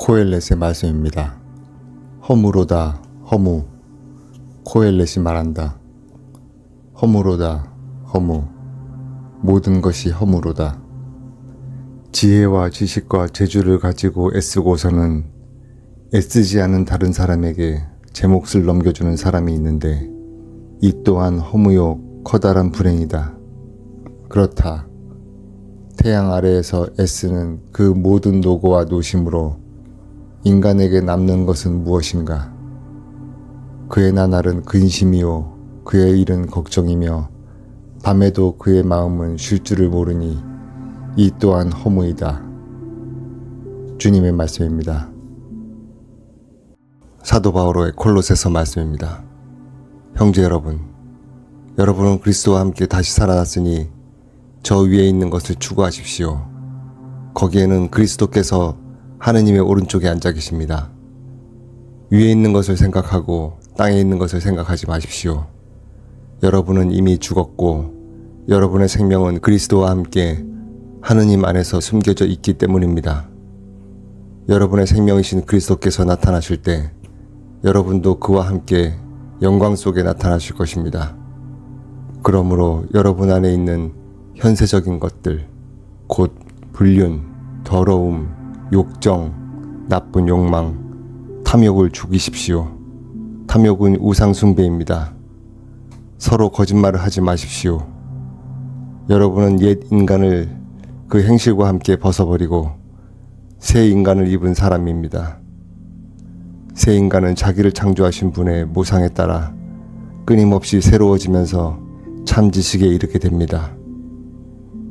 코엘렛의 말씀입니다. 허무로다 허무. 코엘렛이 말한다. 허무로다 허무. 모든 것이 허무로다. 지혜와 지식과 재주를 가지고 애쓰고서는 애쓰지 않은 다른 사람에게 제 몫을 넘겨주는 사람이 있는데 이 또한 허무요 커다란 불행이다. 그렇다. 태양 아래에서 애쓰는 그 모든 노고와 노심으로 인간에게 남는 것은 무엇인가? 그의 나날은 근심이요 그의 일은 걱정이며 밤에도 그의 마음은 쉴 줄을 모르니 이 또한 허무이다. 주님의 말씀입니다. 사도 바오로의 콜로새서 말씀입니다. 형제 여러분, 여러분은 그리스도와 함께 다시 살아났으니 저 위에 있는 것을 추구하십시오. 거기에는 그리스도께서 하느님의 오른쪽에 앉아 계십니다. 위에 있는 것을 생각하고 땅에 있는 것을 생각하지 마십시오. 여러분은 이미 죽었고 여러분의 생명은 그리스도와 함께 하느님 안에서 숨겨져 있기 때문입니다. 여러분의 생명이신 그리스도께서 나타나실 때 여러분도 그와 함께 영광 속에 나타나실 것입니다. 그러므로 여러분 안에 있는 현세적인 것들, 곧 불륜, 더러움, 욕정, 나쁜 욕망, 탐욕을 죽이십시오. 탐욕은 우상 숭배입니다. 서로 거짓말을 하지 마십시오. 여러분은 옛 인간을 그 행실과 함께 벗어버리고 새 인간을 입은 사람입니다. 새 인간은 자기를 창조하신 분의 모상에 따라 끊임없이 새로워지면서 참 지식에 이르게 됩니다.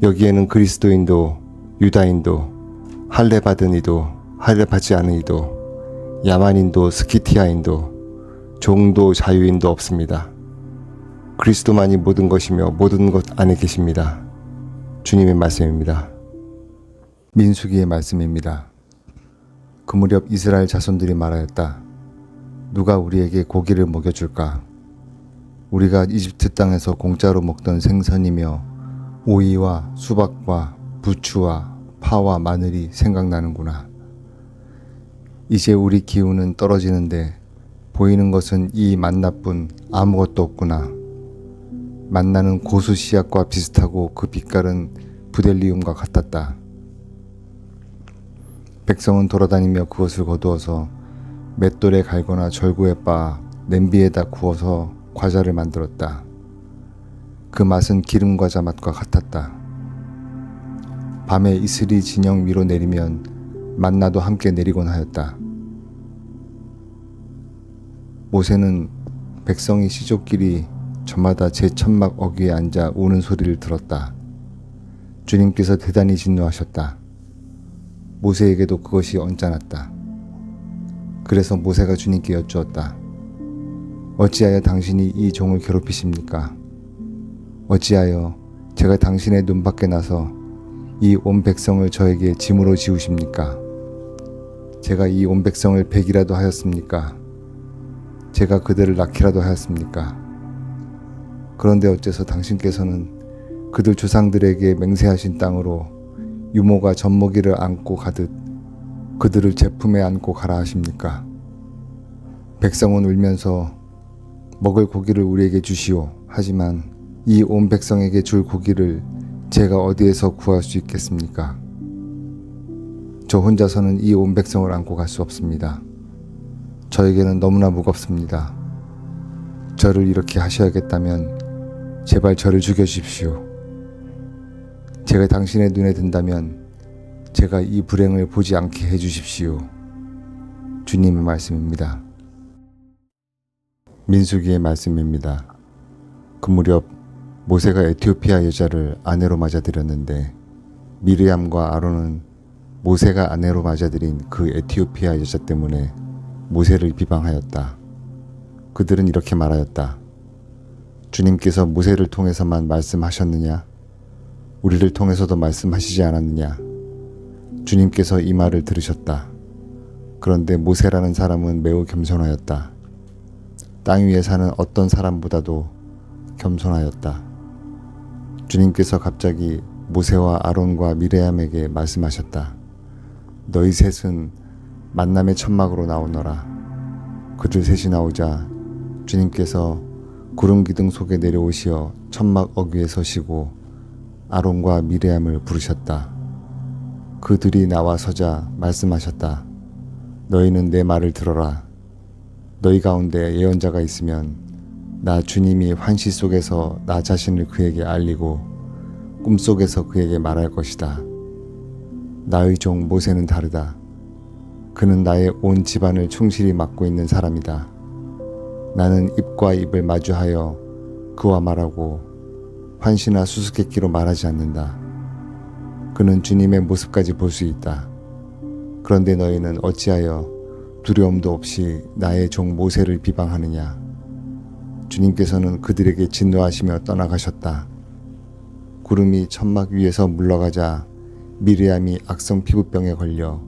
여기에는 그리스도인도 유다인도 할례받은 이도 할례받지 않은 이도 야만인도 스키티아인도 종도 자유인도 없습니다. 그리스도만이 모든 것이며 모든 것 안에 계십니다. 주님의 말씀입니다. 민수기의 말씀입니다. 그 무렵 이스라엘 자손들이 말하였다. 누가 우리에게 고기를 먹여줄까? 우리가 이집트 땅에서 공짜로 먹던 생선이며 오이와 수박과 부추와 파와 마늘이 생각나는구나. 이제 우리 기운은 떨어지는데 보이는 것은 이 만나뿐 아무것도 없구나. 만나는 고수 씨앗과 비슷하고 그 빛깔은 부델리움과 같았다. 백성은 돌아다니며 그것을 거두어서 맷돌에 갈거나 절구에 빻아 냄비에다 구워서 과자를 만들었다. 그 맛은 기름과자 맛과 같았다. 밤에 이슬이 진영 위로 내리면 만나도 함께 내리곤 하였다. 모세는 백성이 시족끼리 저마다 제 천막 어귀에 앉아 우는 소리를 들었다. 주님께서 대단히 진노하셨다. 모세에게도 그것이 언짢았다. 그래서 모세가 주님께 여쭈었다. 어찌하여 당신이 이 종을 괴롭히십니까? 어찌하여 제가 당신의 눈밖에 나서 이 온 백성을 저에게 짐으로 지우십니까? 제가 이 온 백성을 백이라도 하였습니까? 제가 그들을 낳기라도 하였습니까? 그런데 어째서 당신께서는 그들 조상들에게 맹세하신 땅으로 유모가 젖먹이를 안고 가듯 그들을 제 품에 안고 가라 하십니까? 백성은 울면서 먹을 고기를 우리에게 주시오. 하지만 이 온 백성에게 줄 고기를 제가 어디에서 구할 수 있겠습니까? 저 혼자서는 이 온 백성을 안고 갈 수 없습니다. 저에게는 너무나 무겁습니다. 저를 이렇게 하셔야겠다면 제발 저를 죽여주십시오. 제가 당신의 눈에 든다면 제가 이 불행을 보지 않게 해주십시오. 주님의 말씀입니다. 민수기의 말씀입니다. 그 무렵 모세가 에티오피아 여자를 아내로 맞아들였는데 미르암과 아론은 모세가 아내로 맞아들인 그 에티오피아 여자 때문에 모세를 비방하였다. 그들은 이렇게 말하였다. 주님께서 모세를 통해서만 말씀하셨느냐? 우리를 통해서도 말씀하시지 않았느냐? 주님께서 이 말을 들으셨다. 그런데 모세라는 사람은 매우 겸손하였다. 땅 위에 사는 어떤 사람보다도 겸손하였다. 주님께서 갑자기 모세와 아론과 미레암에게 말씀하셨다. 너희 셋은 만남의 천막으로 나오너라. 그들 셋이 나오자 주님께서 구름 기둥 속에 내려오시어 천막 어귀에 서시고 아론과 미레암을 부르셨다. 그들이 나와 서자 말씀하셨다. 너희는 내 말을 들어라. 너희 가운데 예언자가 있으면 나 주님이 환시 속에서 나 자신을 그에게 알리고 꿈속에서 그에게 말할 것이다. 나의 종 모세는 다르다. 그는 나의 온 집안을 충실히 맡고 있는 사람이다. 나는 입과 입을 마주하여 그와 말하고 환시나 수수께끼로 말하지 않는다. 그는 주님의 모습까지 볼 수 있다. 그런데 너희는 어찌하여 두려움도 없이 나의 종 모세를 비방하느냐. 주님께서는 그들에게 진노하시며 떠나가셨다. 구름이 천막 위에서 물러가자 미리암이 악성 피부병에 걸려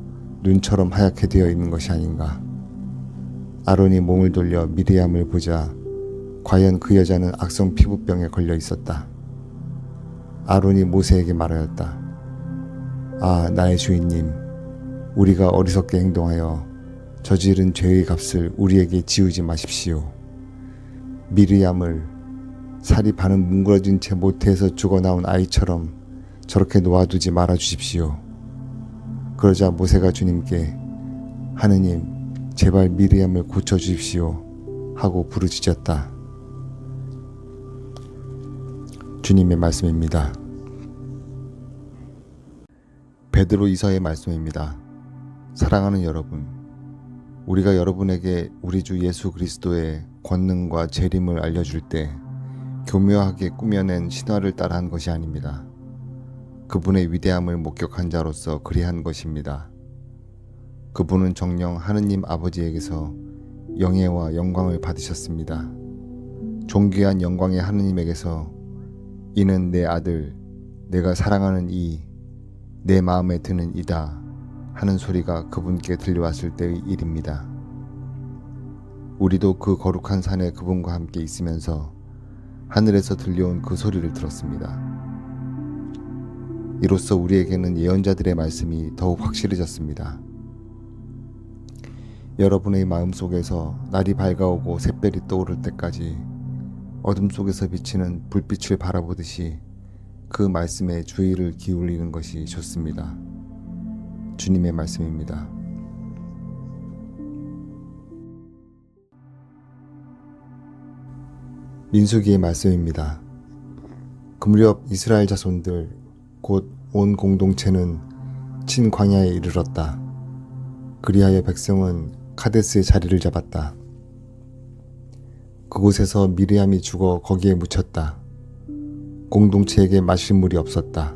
눈처럼 하얗게 되어 있는 것이 아닌가. 아론이 몸을 돌려 미리암을 보자 과연 그 여자는 악성 피부병에 걸려 있었다. 아론이 모세에게 말하였다. 아, 나의 주인님, 우리가 어리석게 행동하여 저지른 죄의 값을 우리에게 지우지 마십시오. 미리암을 살이 반은 뭉그러진 채 모태에서 죽어나온 아이처럼 저렇게 놓아두지 말아 주십시오. 그러자 모세가 주님께 하느님, 제발 미리암을 고쳐주십시오 하고 부르짖었다. 주님의 말씀입니다. 베드로 이서의 말씀입니다. 사랑하는 여러분, 우리가 여러분에게 우리 주 예수 그리스도의 권능과 재림을 알려줄 때 교묘하게 꾸며낸 신화를 따라한 것이 아닙니다. 그분의 위대함을 목격한 자로서 그리한 것입니다. 그분은 정녕 하느님 아버지에게서 영예와 영광을 받으셨습니다. 존귀한 영광의 하느님에게서 이는 내 아들, 내가 사랑하는 이, 내 마음에 드는 이다 하는 소리가 그분께 들려왔을 때의 일입니다. 우리도 그 거룩한 산에 그분과 함께 있으면서 하늘에서 들려온 그 소리를 들었습니다. 이로써 우리에게는 예언자들의 말씀이 더욱 확실해졌습니다. 여러분의 마음속에서 날이 밝아오고 샛별이 떠오를 때까지 어둠 속에서 비치는 불빛을 바라보듯이 그 말씀에 주의를 기울이는 것이 좋습니다. 주님의 말씀입니다. 민수기의 말씀입니다. 그 무렵 이스라엘 자손들 곧 온 공동체는 친광야에 이르렀다. 그리하여 백성은 카데스의 자리를 잡았다. 그곳에서 미리암이 죽어 거기에 묻혔다. 공동체에게 마실 물이 없었다.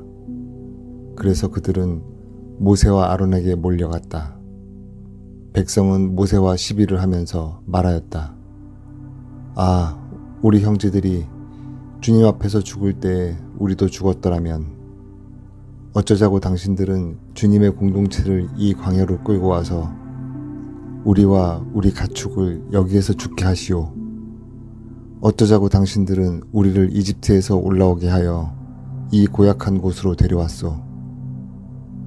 그래서 그들은 모세와 아론에게 몰려갔다. 백성은 모세와 시비를 하면서 말하였다. 아, 우리 형제들이 주님 앞에서 죽을 때에 우리도 죽었더라면 어쩌자고 당신들은 주님의 공동체를 이 광야로 끌고 와서 우리와 우리 가축을 여기에서 죽게 하시오. 어쩌자고 당신들은 우리를 이집트에서 올라오게 하여 이 고약한 곳으로 데려왔소.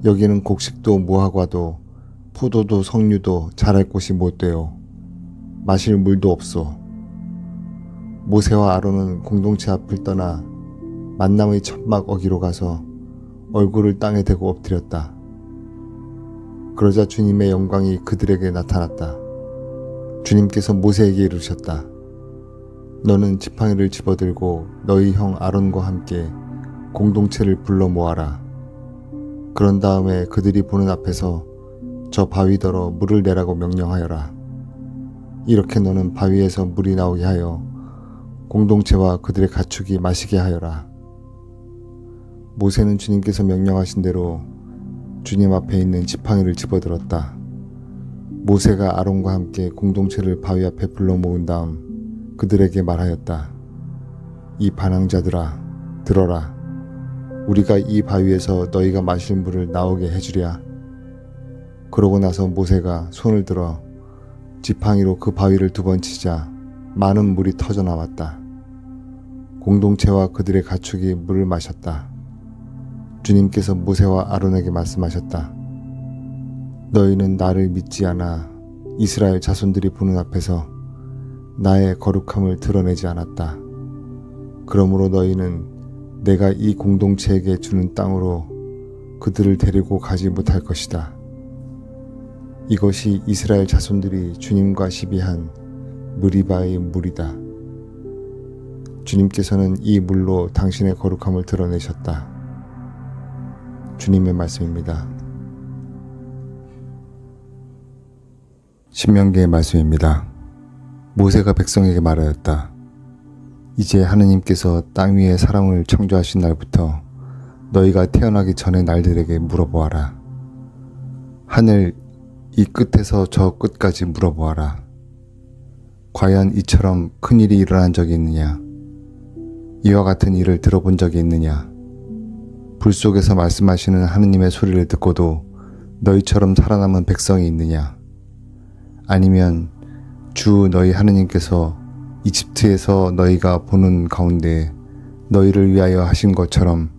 여기는 곡식도 무화과도 포도도 석류도 자랄 곳이 못 되어 마실 물도 없소. 모세와 아론은 공동체 앞을 떠나 만남의 천막 어기로 가서 얼굴을 땅에 대고 엎드렸다. 그러자 주님의 영광이 그들에게 나타났다. 주님께서 모세에게 이르셨다. 너는 지팡이를 집어들고 너희 형 아론과 함께 공동체를 불러 모아라. 그런 다음에 그들이 보는 앞에서 저 바위더러 물을 내라고 명령하여라. 이렇게 너는 바위에서 물이 나오게 하여 공동체와 그들의 가축이 마시게 하여라. 모세는 주님께서 명령하신 대로 주님 앞에 있는 지팡이를 집어들었다. 모세가 아론과 함께 공동체를 바위 앞에 불러 모은 다음 그들에게 말하였다. 이 반항자들아, 들어라. 우리가 이 바위에서 너희가 마실 물을 나오게 해주랴. 그러고 나서 모세가 손을 들어 지팡이로 그 바위를 2번 치자 많은 물이 터져 나왔다. 공동체와 그들의 가축이 물을 마셨다. 주님께서 모세와 아론에게 말씀하셨다. 너희는 나를 믿지 않아 이스라엘 자손들이 보는 앞에서 나의 거룩함을 드러내지 않았다. 그러므로 너희는 내가 이 공동체에게 주는 땅으로 그들을 데리고 가지 못할 것이다. 이것이 이스라엘 자손들이 주님과 시비한 무리바의 물이다. 주님께서는 이 물로 당신의 거룩함을 드러내셨다. 주님의 말씀입니다. 신명기의 말씀입니다. 모세가 백성에게 말하였다. 이제 하느님께서 땅 위에 사람을 창조하신 날부터 너희가 태어나기 전의 날들에게 물어보아라. 하늘 이 끝에서 저 끝까지 물어보아라. 과연 이처럼 큰 일이 일어난 적이 있느냐? 이와 같은 일을 들어본 적이 있느냐? 불 속에서 말씀하시는 하느님의 소리를 듣고도 너희처럼 살아남은 백성이 있느냐? 아니면 주 너희 하느님께서 이집트에서 너희가 보는 가운데 너희를 위하여 하신 것처럼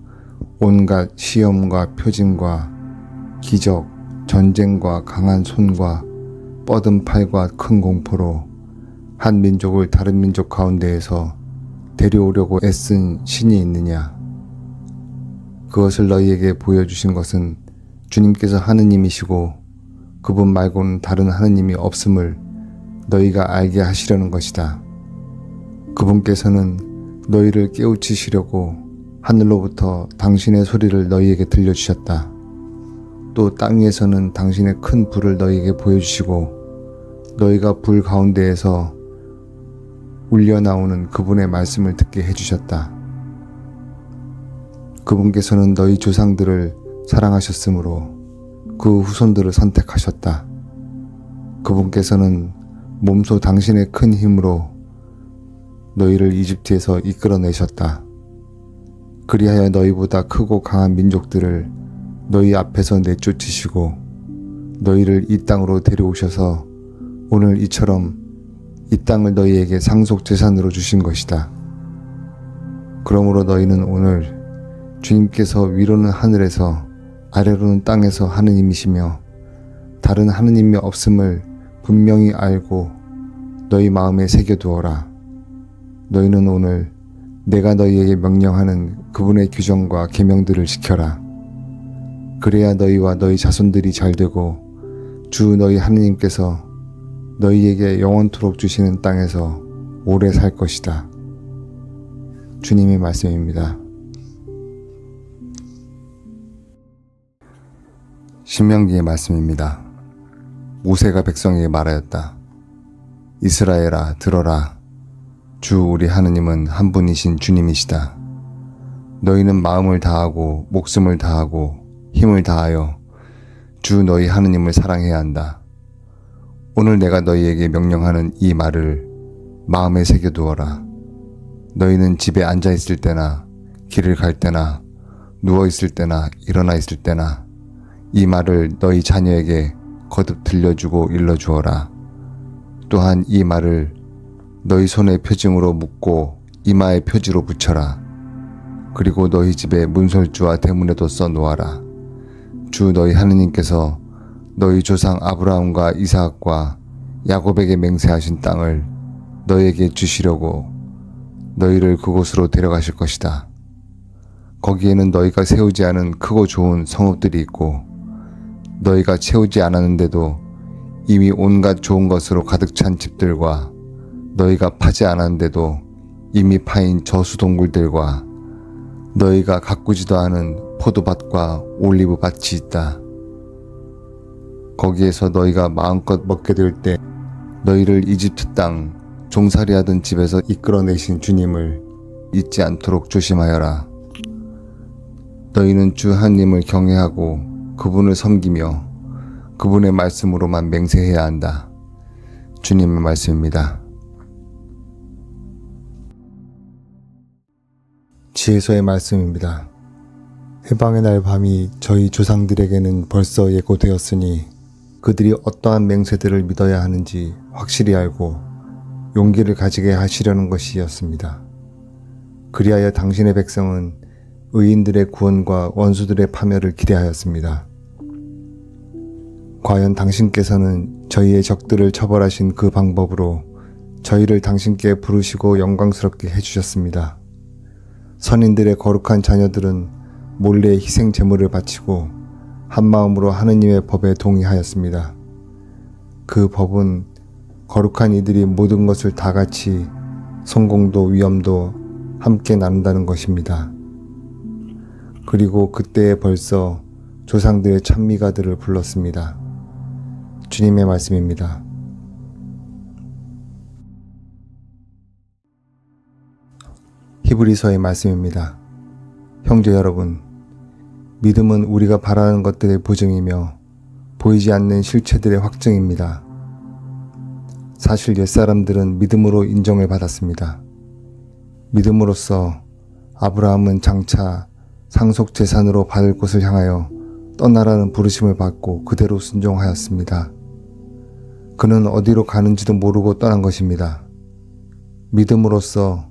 온갖 시험과 표징과 기적, 전쟁과 강한 손과 뻗은 팔과 큰 공포로 한 민족을 다른 민족 가운데에서 데려오려고 애쓴 신이 있느냐? 그것을 너희에게 보여주신 것은 주님께서 하느님이시고 그분 말고는 다른 하느님이 없음을 너희가 알게 하시려는 것이다. 그분께서는 너희를 깨우치시려고 하늘로부터 당신의 소리를 너희에게 들려주셨다. 또 땅 위에서는 당신의 큰 불을 너희에게 보여주시고 너희가 불 가운데에서 울려나오는 그분의 말씀을 듣게 해주셨다. 그분께서는 너희 조상들을 사랑하셨으므로 그 후손들을 선택하셨다. 그분께서는 몸소 당신의 큰 힘으로 너희를 이집트에서 이끌어내셨다. 그리하여 너희보다 크고 강한 민족들을 너희 앞에서 내쫓으시고 너희를 이 땅으로 데려오셔서 오늘 이처럼 이 땅을 너희에게 상속 재산으로 주신 것이다. 그러므로 너희는 오늘 주님께서 위로는 하늘에서 아래로는 땅에서 하느님이시며 다른 하느님이 없음을 분명히 알고 너희 마음에 새겨두어라. 너희는 오늘 내가 너희에게 명령하는 그분의 규정과 계명들을 지켜라. 그래야 너희와 너희 자손들이 잘되고 주 너희 하느님께서 너희에게 영원토록 주시는 땅에서 오래 살 것이다. 주님의 말씀입니다. 신명기의 말씀입니다. 모세가 백성에게 말하였다. 이스라엘아 들어라. 주 우리 하느님은 한 분이신 주님이시다. 너희는 마음을 다하고 목숨을 다하고 힘을 다하여 주 너희 하느님을 사랑해야 한다. 오늘 내가 너희에게 명령하는 이 말을 마음에 새겨두어라. 너희는 집에 앉아 있을 때나 길을 갈 때나 누워 있을 때나 일어나 있을 때나 이 말을 너희 자녀에게 거듭 들려주고 일러주어라. 또한 이 말을 너희 손에 표징으로 묶고 이마에 표지로 붙여라. 그리고 너희 집에 문설주와 대문에도 써놓아라. 주 너희 하느님께서 너희 조상 아브라함과 이삭과 야곱에게 맹세하신 땅을 너희에게 주시려고 너희를 그곳으로 데려가실 것이다. 거기에는 너희가 세우지 않은 크고 좋은 성읍들이 있고 너희가 채우지 않았는데도 이미 온갖 좋은 것으로 가득 찬 집들과 너희가 파지 않았는데도 이미 파인 저수동굴들과 너희가 가꾸지도 않은 포도밭과 올리브밭이 있다. 거기에서 너희가 마음껏 먹게 될 때 너희를 이집트 땅 종살이하던 집에서 이끌어내신 주님을 잊지 않도록 조심하여라. 너희는 주 하느님을 경외하고 그분을 섬기며 그분의 말씀으로만 맹세해야 한다. 주님의 말씀입니다. 지혜서의 말씀입니다. 해방의 날 밤이 저희 조상들에게는 벌써 예고되었으니 그들이 어떠한 맹세들을 믿어야 하는지 확실히 알고 용기를 가지게 하시려는 것이었습니다. 그리하여 당신의 백성은 의인들의 구원과 원수들의 파멸을 기대하였습니다. 과연 당신께서는 저희의 적들을 처벌하신 그 방법으로 저희를 당신께 부르시고 영광스럽게 해주셨습니다. 선인들의 거룩한 자녀들은 몰래 희생 제물을 바치고 한마음으로 하느님의 법에 동의하였습니다. 그 법은 거룩한 이들이 모든 것을 다 같이 성공도 위험도 함께 나눈다는 것입니다. 그리고 그때에 벌써 조상들의 찬미가들을 불렀습니다. 주님의 말씀입니다. 히브리서의 말씀입니다. 형제 여러분, 믿음은 우리가 바라는 것들의 보증이며 보이지 않는 실체들의 확증입니다. 사실 옛사람들은 믿음으로 인정을 받았습니다. 믿음으로써 아브라함은 장차 상속 재산으로 받을 곳을 향하여 떠나라는 부르심을 받고 그대로 순종하였습니다. 그는 어디로 가는지도 모르고 떠난 것입니다. 믿음으로써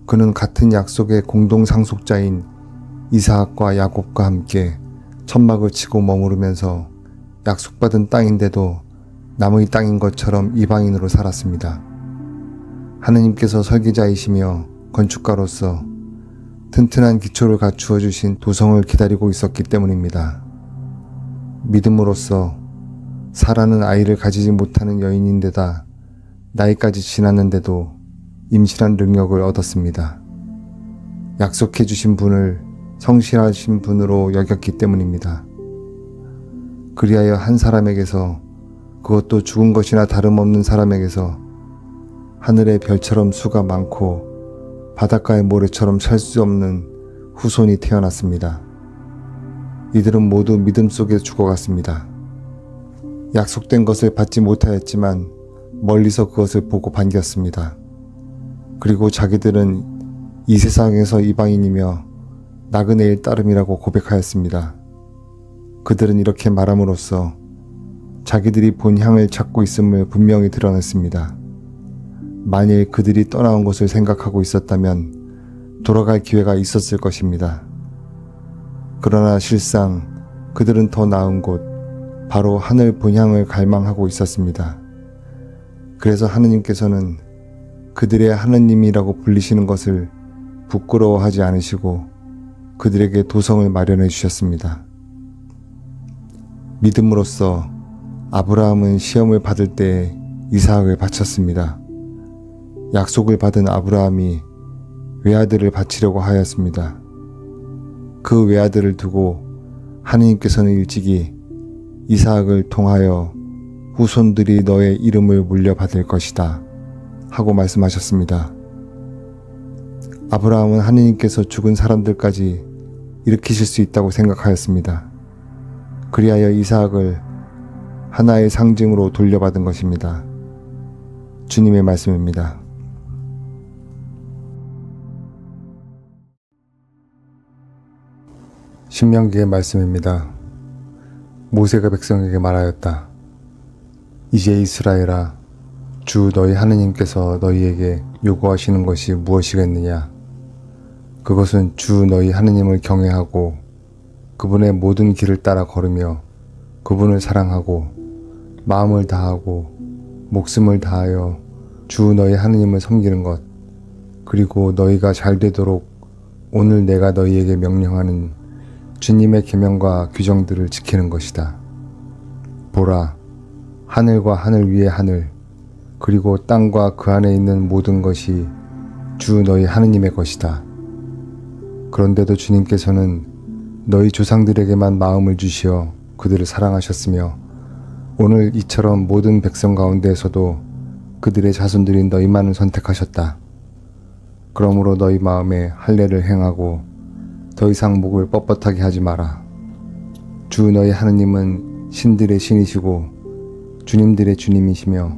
그는 같은 약속의 공동 상속자인 이삭과 야곱과 함께 천막을 치고 머무르면서 약속받은 땅인데도 남의 땅인 것처럼 이방인으로 살았습니다. 하느님께서 설계자이시며 건축가로서 튼튼한 기초를 갖추어 주신 도성을 기다리고 있었기 때문입니다. 믿음으로써 사라는 아이를 가지지 못하는 여인인데다 나이까지 지났는데도 임신한 능력을 얻었습니다. 약속해 주신 분을 성실하신 분으로 여겼기 때문입니다. 그리하여 한 사람에게서, 그것도 죽은 것이나 다름없는 사람에게서 하늘의 별처럼 수가 많고 바닷가의 모래처럼 살 수 없는 후손이 태어났습니다. 이들은 모두 믿음 속에 죽어갔습니다. 약속된 것을 받지 못하였지만 멀리서 그것을 보고 반겼습니다. 그리고 자기들은 이 세상에서 이방인이며 나그네일 따름이라고 고백하였습니다. 그들은 이렇게 말함으로써 자기들이 본 향을 찾고 있음을 분명히 드러냈습니다. 만일 그들이 떠나온 것을 생각하고 있었다면 돌아갈 기회가 있었을 것입니다. 그러나 실상 그들은 더 나은 곳, 바로 하늘 본향을 갈망하고 있었습니다. 그래서 하느님께서는 그들의 하느님이라고 불리시는 것을 부끄러워하지 않으시고 그들에게 도성을 마련해 주셨습니다. 믿음으로써 아브라함은 시험을 받을 때 이삭을 바쳤습니다. 약속을 받은 아브라함이 외아들을 바치려고 하였습니다. 그 외아들을 두고 하느님께서는 일찍이 이삭을 통하여 후손들이 너의 이름을 물려받을 것이다 하고 말씀하셨습니다. 아브라함은 하느님께서 죽은 사람들까지 일으키실 수 있다고 생각하였습니다. 그리하여 이삭을 하나의 상징으로 돌려받은 것입니다. 주님의 말씀입니다. 신명기의 말씀입니다. 모세가 백성에게 말하였다. 이제 이스라엘아, 주 너희 하느님께서 너희에게 요구하시는 것이 무엇이겠느냐? 그것은 주 너희 하느님을 경외하고 그분의 모든 길을 따라 걸으며 그분을 사랑하고 마음을 다하고 목숨을 다하여 주 너희 하느님을 섬기는 것, 그리고 너희가 잘 되도록 오늘 내가 너희에게 명령하는 주님의 계명과 규정들을 지키는 것이다. 보라, 하늘과 하늘 위의 하늘, 그리고 땅과 그 안에 있는 모든 것이 주 너희 하느님의 것이다. 그런데도 주님께서는 너희 조상들에게만 마음을 주시어 그들을 사랑하셨으며 오늘 이처럼 모든 백성 가운데에서도 그들의 자손들인 너희만을 선택하셨다. 그러므로 너희 마음에 할례를 행하고 더 이상 목을 뻣뻣하게 하지 마라. 주 너희 하느님은 신들의 신이시고 주님들의 주님이시며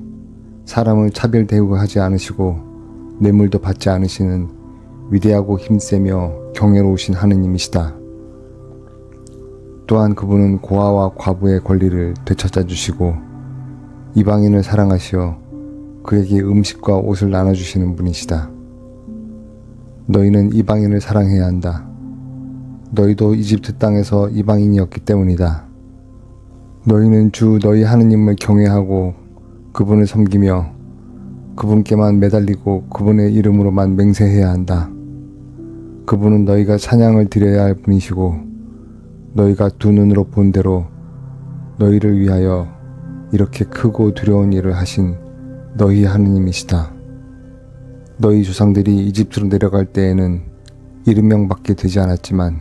사람을 차별 대우하지 않으시고 뇌물도 받지 않으시는 위대하고 힘세며 경외로우신 하느님이시다. 또한 그분은 고아와 과부의 권리를 되찾아 주시고 이방인을 사랑하시어 그에게 음식과 옷을 나눠주시는 분이시다. 너희는 이방인을 사랑해야 한다. 너희도 이집트 땅에서 이방인이었기 때문이다. 너희는 주 너희 하느님을 경외하고 그분을 섬기며 그분께만 매달리고 그분의 이름으로만 맹세해야 한다. 그분은 너희가 찬양을 드려야 할 분이시고 너희가 두 눈으로 본 대로 너희를 위하여 이렇게 크고 두려운 일을 하신 너희 하느님이시다. 너희 조상들이 이집트로 내려갈 때에는 70명밖에 되지 않았지만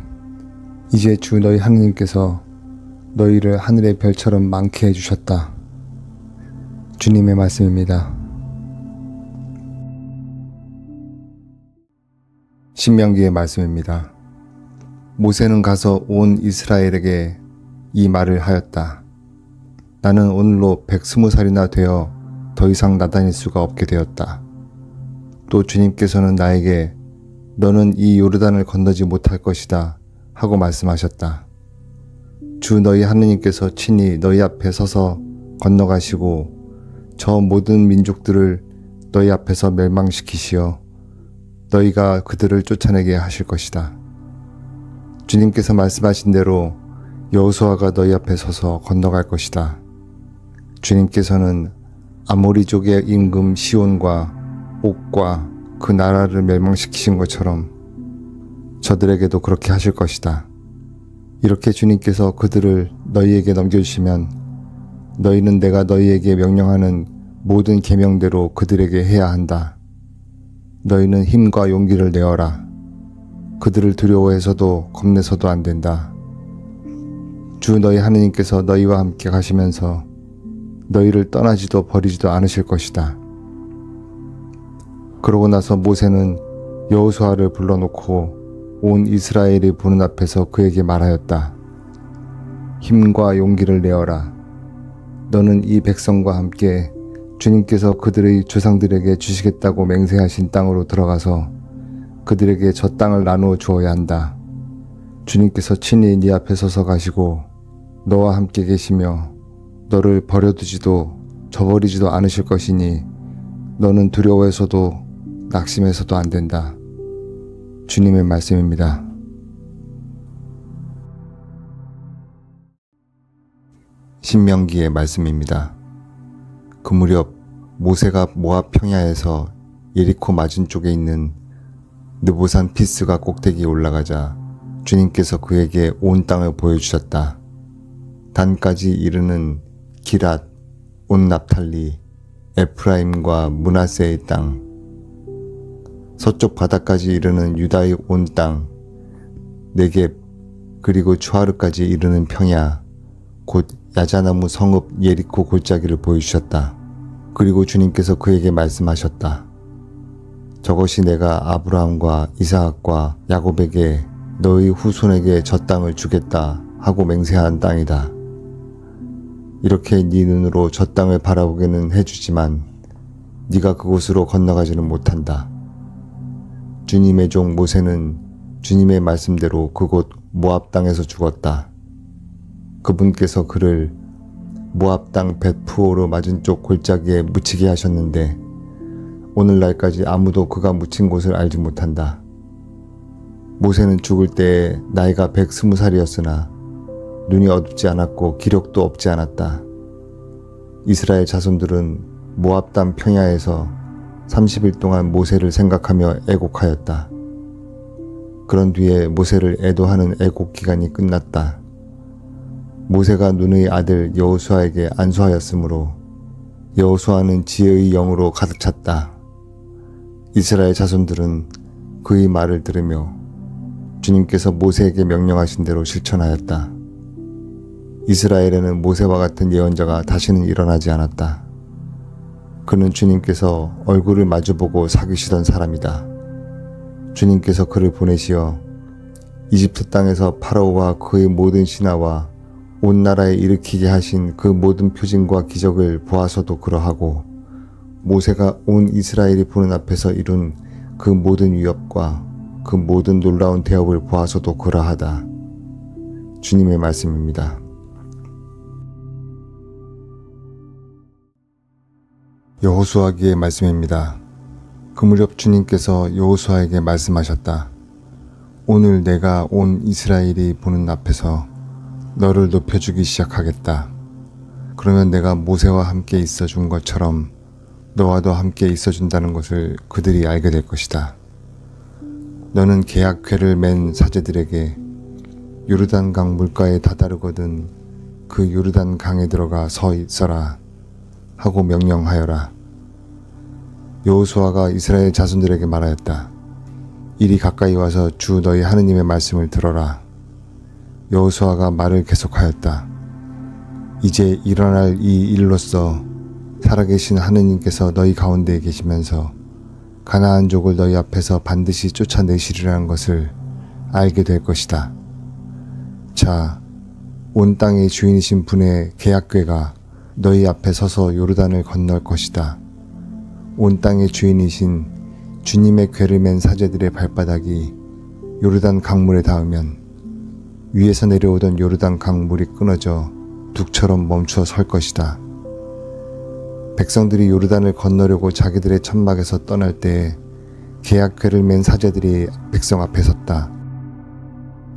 이제 주 너희 하느님께서 너희를 하늘의 별처럼 많게 해주셨다. 주님의 말씀입니다. 신명기의 말씀입니다. 모세는 가서 온 이스라엘에게 이 말을 하였다. 나는 오늘로 120살이나 되어 더 이상 나다닐 수가 없게 되었다. 또 주님께서는 나에게 너는 이 요르단을 건너지 못할 것이다 하고 말씀하셨다. 주 너희 하느님께서 친히 너희 앞에 서서 건너가시고 저 모든 민족들을 너희 앞에서 멸망시키시어 너희가 그들을 쫓아내게 하실 것이다. 주님께서 말씀하신 대로 여호수아가 너희 앞에 서서 건너갈 것이다. 주님께서는 아모리족의 임금 시온과 옥과 그 나라를 멸망시키신 것처럼 저들에게도 그렇게 하실 것이다. 이렇게 주님께서 그들을 너희에게 넘겨주시면 너희는 내가 너희에게 명령하는 모든 계명대로 그들에게 해야 한다. 너희는 힘과 용기를 내어라. 그들을 두려워해서도 겁내서도 안 된다. 주 너희 하느님께서 너희와 함께 가시면서 너희를 떠나지도 버리지도 않으실 것이다. 그러고 나서 모세는 여호수아를 불러놓고 온 이스라엘이 보는 앞에서 그에게 말하였다. 힘과 용기를 내어라. 너는 이 백성과 함께 주님께서 그들의 조상들에게 주시겠다고 맹세하신 땅으로 들어가서 그들에게 저 땅을 나누어 주어야 한다. 주님께서 친히 네 앞에 서서 가시고 너와 함께 계시며 너를 버려두지도 저버리지도 않으실 것이니 너는 두려워해서도 낙심해서도 안 된다. 주님의 말씀입니다. 신명기의 말씀입니다. 그 무렵 모세가 모압 평야에서 예리코 맞은쪽에 있는 느보산 피스가 꼭대기에 올라가자 주님께서 그에게 온 땅을 보여주셨다. 단까지 이르는 기랏, 온 납탈리, 에프라임과 므낫세의 땅, 서쪽 바다까지 이르는 유다의 온 땅, 네겝 그리고 추하르까지 이르는 평야, 곧 야자나무 성읍 예리코 골짜기를 보여주셨다. 그리고 주님께서 그에게 말씀하셨다. 저것이 내가 아브라함과 이삭과 야곱에게 너희 후손에게 저 땅을 주겠다 하고 맹세한 땅이다. 이렇게 네 눈으로 저 땅을 바라보게는 해주지만 네가 그곳으로 건너가지는 못한다. 주님의 종 모세는 주님의 말씀대로 그곳 모압 땅에서 죽었다. 그분께서 그를 모압 땅 벳푸오르 맞은쪽 골짜기에 묻히게 하셨는데 오늘날까지 아무도 그가 묻힌 곳을 알지 못한다. 모세는 죽을 때에 나이가 120살이었으나 눈이 어둡지 않았고 기력도 없지 않았다. 이스라엘 자손들은 모압 땅 평야에서 30일 동안 모세를 생각하며 애곡하였다. 그런 뒤에 모세를 애도하는 애곡 기간이 끝났다. 모세가 눈의 아들 여호수아에게 안수하였으므로 여호수아는 지혜의 영으로 가득 찼다. 이스라엘 자손들은 그의 말을 들으며 주님께서 모세에게 명령하신 대로 실천하였다. 이스라엘에는 모세와 같은 예언자가 다시는 일어나지 않았다. 그는 주님께서 얼굴을 마주보고 사귀시던 사람이다. 주님께서 그를 보내시어 이집트 땅에서 파라오와 그의 모든 신하와 온 나라에 일으키게 하신 그 모든 표징과 기적을 보아서도 그러하고 모세가 온 이스라엘이 보는 앞에서 이룬 그 모든 위협과 그 모든 놀라운 대업을 보아서도 그러하다. 주님의 말씀입니다. 여호수아기의 말씀입니다. 그 무렵 주님께서 여호수아에게 말씀하셨다. 오늘 내가 온 이스라엘이 보는 앞에서 너를 높여주기 시작하겠다. 그러면 내가 모세와 함께 있어 준 것처럼 너와도 함께 있어 준다는 것을 그들이 알게 될 것이다. 너는 계약궤를 맨 사제들에게 요르단강 물가에 다다르거든 그 요르단 강에 들어가 서 있어라 하고 명령하여라. 여호수아가 이스라엘 자손들에게 말하였다. 이리 가까이 와서 주 너희 하느님의 말씀을 들어라. 여호수아가 말을 계속하였다. 이제 일어날 이 일로써 살아계신 하느님께서 너희 가운데에 계시면서 가나안족을 너희 앞에서 반드시 쫓아내시리라는 것을 알게 될 것이다. 자, 온 땅의 주인이신 분의 계약궤가 너희 앞에 서서 요르단을 건널 것이다. 온 땅의 주인이신 주님의 궤를 맨 사제들의 발바닥이 요르단 강물에 닿으면 위에서 내려오던 요르단 강물이 끊어져 둑처럼 멈추어 설 것이다. 백성들이 요르단을 건너려고 자기들의 천막에서 떠날 때에 계약궤를 맨 사제들이 백성 앞에 섰다.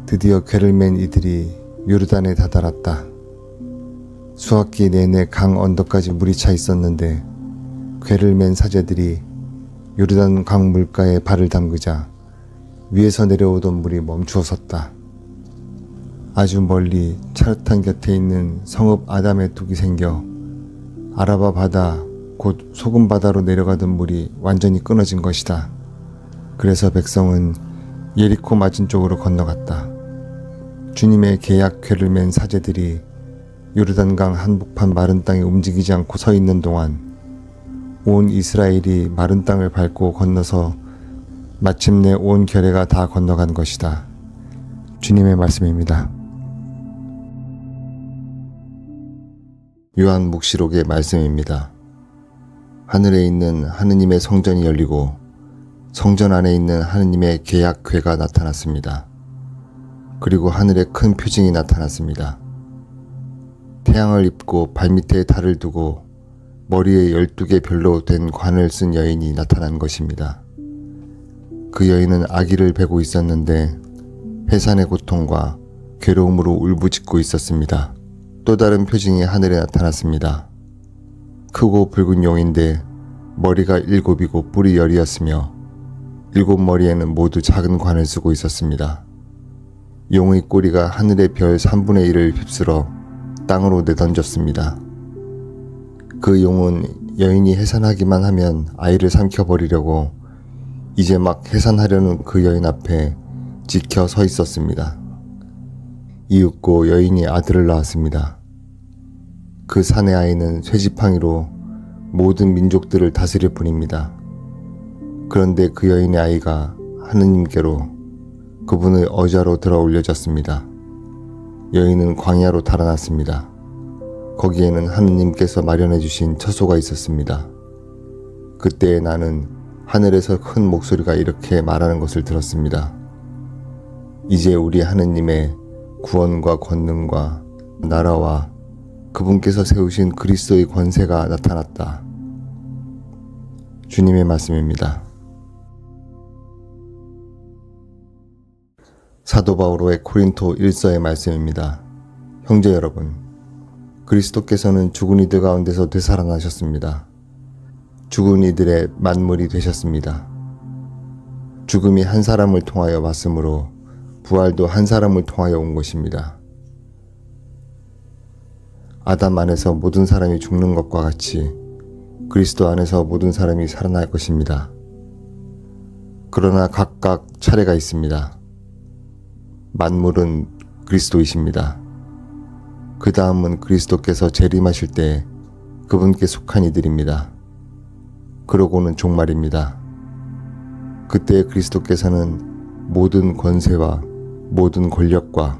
드디어 궤를 맨 이들이 요르단에 다다랐다. 수학기 내내 강 언덕까지 물이 차 있었는데 궤를 맨 사제들이 요르단 강 물가에 발을 담그자 위에서 내려오던 물이 멈추어 섰다. 아주 멀리 차르탄 곁에 있는 성읍 아담의 둑이 생겨 아라바 바다 곧 소금 바다로 내려가던 물이 완전히 끊어진 것이다. 그래서 백성은 예리코 맞은 쪽으로 건너갔다. 주님의 계약궤를 맨 사제들이 요르단강 한복판 마른 땅에 움직이지 않고 서 있는 동안 온 이스라엘이 마른 땅을 밟고 건너서 마침내 온 결례가 다 건너간 것이다. 주님의 말씀입니다. 요한 묵시록의 말씀입니다. 하늘에 있는 하느님의 성전이 열리고 성전 안에 있는 하느님의 계약궤가 나타났습니다. 그리고 하늘에 큰 표징이 나타났습니다. 태양을 입고 발밑에 달을 두고 머리에 12개 별로 된 관을 쓴 여인이 나타난 것입니다. 그 여인은 아기를 베고 있었는데 해산의 고통과 괴로움으로 울부짖고 있었습니다. 또 다른 표징이 하늘에 나타났습니다. 크고 붉은 용인데 머리가 7이고 뿔이 10이었으며 7머리에는 모두 작은 관을 쓰고 있었습니다. 용의 꼬리가 하늘의 별 3분의 1을 휩쓸어 땅으로 내던졌습니다. 그 용은 여인이 해산하기만 하면 아이를 삼켜버리려고 이제 막 해산하려는 그 여인 앞에 지켜 서 있었습니다. 이윽고 여인이 아들을 낳았습니다. 그 산의 아이는 쇠지팡이로 모든 민족들을 다스릴 뿐입니다. 그런데 그 여인의 아이가 하느님께로 그분의 어자로 들어 올려졌습니다. 여인은 광야로 달아났습니다. 거기에는 하느님께서 마련해 주신 처소가 있었습니다. 그때 나는 하늘에서 큰 목소리가 이렇게 말하는 것을 들었습니다. 이제 우리 하느님의 구원과 권능과 나라와 그분께서 세우신 그리스도의 권세가 나타났다. 주님의 말씀입니다. 사도 바오로의 고린토 1서의 말씀입니다. 형제 여러분, 그리스도께서는 죽은 이들 가운데서 되살아나셨습니다. 죽은 이들의 만물이 되셨습니다. 죽음이 한 사람을 통하여 왔으므로 부활도 한 사람을 통하여 온 것입니다. 아담 안에서 모든 사람이 죽는 것과 같이 그리스도 안에서 모든 사람이 살아날 것입니다. 그러나 각각 차례가 있습니다. 만물은 그리스도이십니다. 그 다음은 그리스도께서 재림하실 때 그분께 속한 이들입니다. 그러고는 종말입니다. 그때 그리스도께서는 모든 권세와 모든 권력과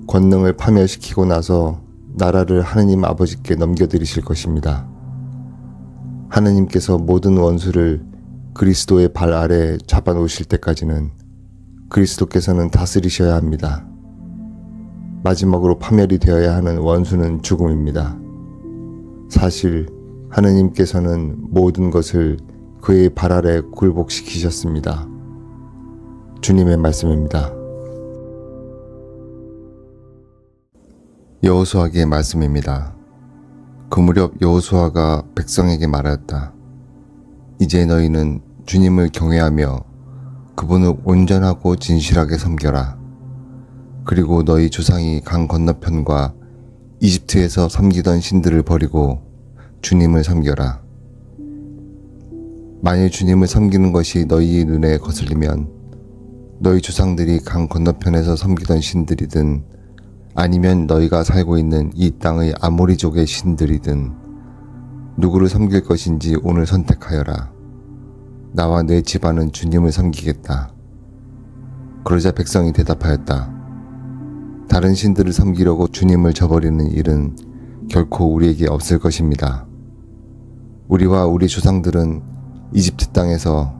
권능을 파멸시키고 나서 나라를 하느님 아버지께 넘겨드리실 것입니다. 하느님께서 모든 원수를 그리스도의 발 아래 잡아놓으실 때까지는 그리스도께서는 다스리셔야 합니다. 마지막으로 파멸이 되어야 하는 원수는 죽음입니다. 사실 하느님께서는 모든 것을 그의 발 아래 굴복시키셨습니다. 주님의 말씀입니다. 여호수아기의 말씀입니다. 그 무렵 여호수아가 백성에게 말하였다. 이제 너희는 주님을 경외하며 그분을 온전하고 진실하게 섬겨라. 그리고 너희 조상이 강 건너편과 이집트에서 섬기던 신들을 버리고 주님을 섬겨라. 만일 주님을 섬기는 것이 너희 눈에 거슬리면 너희 조상들이 강 건너편에서 섬기던 신들이든 아니면 너희가 살고 있는 이 땅의 아모리족의 신들이든 누구를 섬길 것인지 오늘 선택하여라. 나와 내 집안은 주님을 섬기겠다. 그러자 백성이 대답하였다. 다른 신들을 섬기려고 주님을 저버리는 일은 결코 우리에게 없을 것입니다. 우리와 우리 조상들은 이집트 땅에서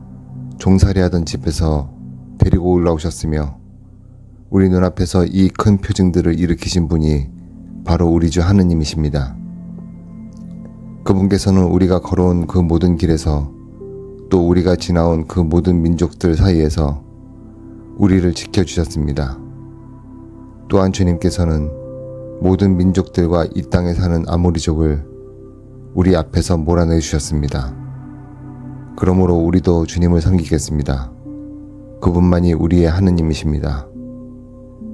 종살이하던 집에서 데리고 올라오셨으며 우리 눈앞에서 이 큰 표징들을 일으키신 분이 바로 우리 주 하느님이십니다. 그분께서는 우리가 걸어온 그 모든 길에서 또 우리가 지나온 그 모든 민족들 사이에서 우리를 지켜주셨습니다. 또한 주님께서는 모든 민족들과 이 땅에 사는 아모리족을 우리 앞에서 몰아내 주셨습니다. 그러므로 우리도 주님을 섬기겠습니다. 그분만이 우리의 하느님이십니다.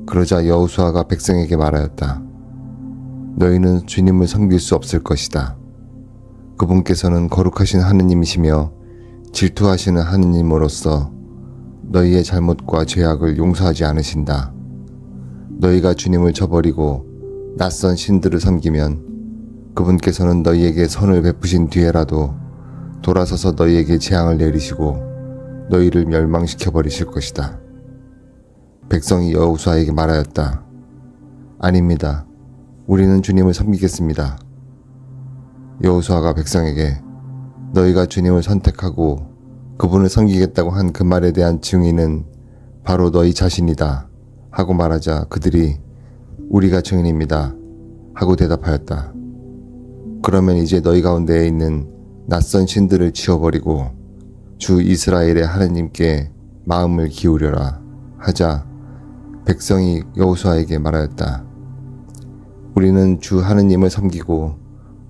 그러자 여호수아가 백성에게 말하였다. 너희는 주님을 섬길 수 없을 것이다. 그분께서는 거룩하신 하느님이시며 질투하시는 하느님으로서 너희의 잘못과 죄악을 용서하지 않으신다. 너희가 주님을 저버리고 낯선 신들을 섬기면 그분께서는 너희에게 선을 베푸신 뒤에라도 돌아서서 너희에게 재앙을 내리시고 너희를 멸망시켜 버리실 것이다. 백성이 여호수아에게 말하였다. 아닙니다. 우리는 주님을 섬기겠습니다. 여호수아가 백성에게 너희가 주님을 선택하고 그분을 섬기겠다고 한 그 말에 대한 증인은 바로 너희 자신이다 하고 말하자 그들이 우리가 증인입니다 하고 대답하였다. 그러면 이제 너희 가운데에 있는 낯선 신들을 치워버리고 주 이스라엘의 하나님께 마음을 기울여라 하자 백성이 여호수아에게 말하였다. 우리는 주 하느님을 섬기고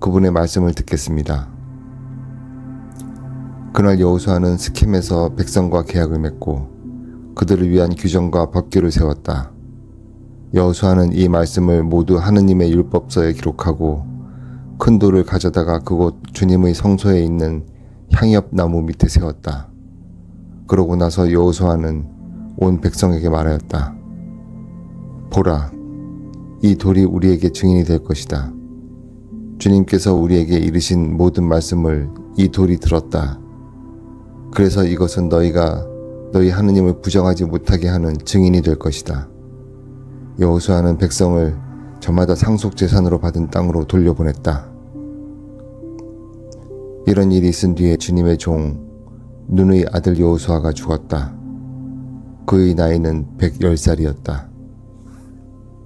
그분의 말씀을 듣겠습니다. 그날 여호수아는 스켐에서 백성과 계약을 맺고 그들을 위한 규정과 법규를 세웠다. 여호수아는 이 말씀을 모두 하느님의 율법서에 기록하고 큰 돌을 가져다가 그곳 주님의 성소에 있는 향엽 나무 밑에 세웠다. 그러고 나서 여호수아는 온 백성에게 말하였다. 보라, 이 돌이 우리에게 증인이 될 것이다. 주님께서 우리에게 이르신 모든 말씀을 이 돌이 들었다. 그래서 이것은 너희가 너희 하느님을 부정하지 못하게 하는 증인이 될 것이다. 여호수아는 백성을 저마다 상속재산으로 받은 땅으로 돌려보냈다. 이런 일이 있은 뒤에 주님의 종 눈의 아들 여호수아가 죽었다. 그의 나이는 110살이었다.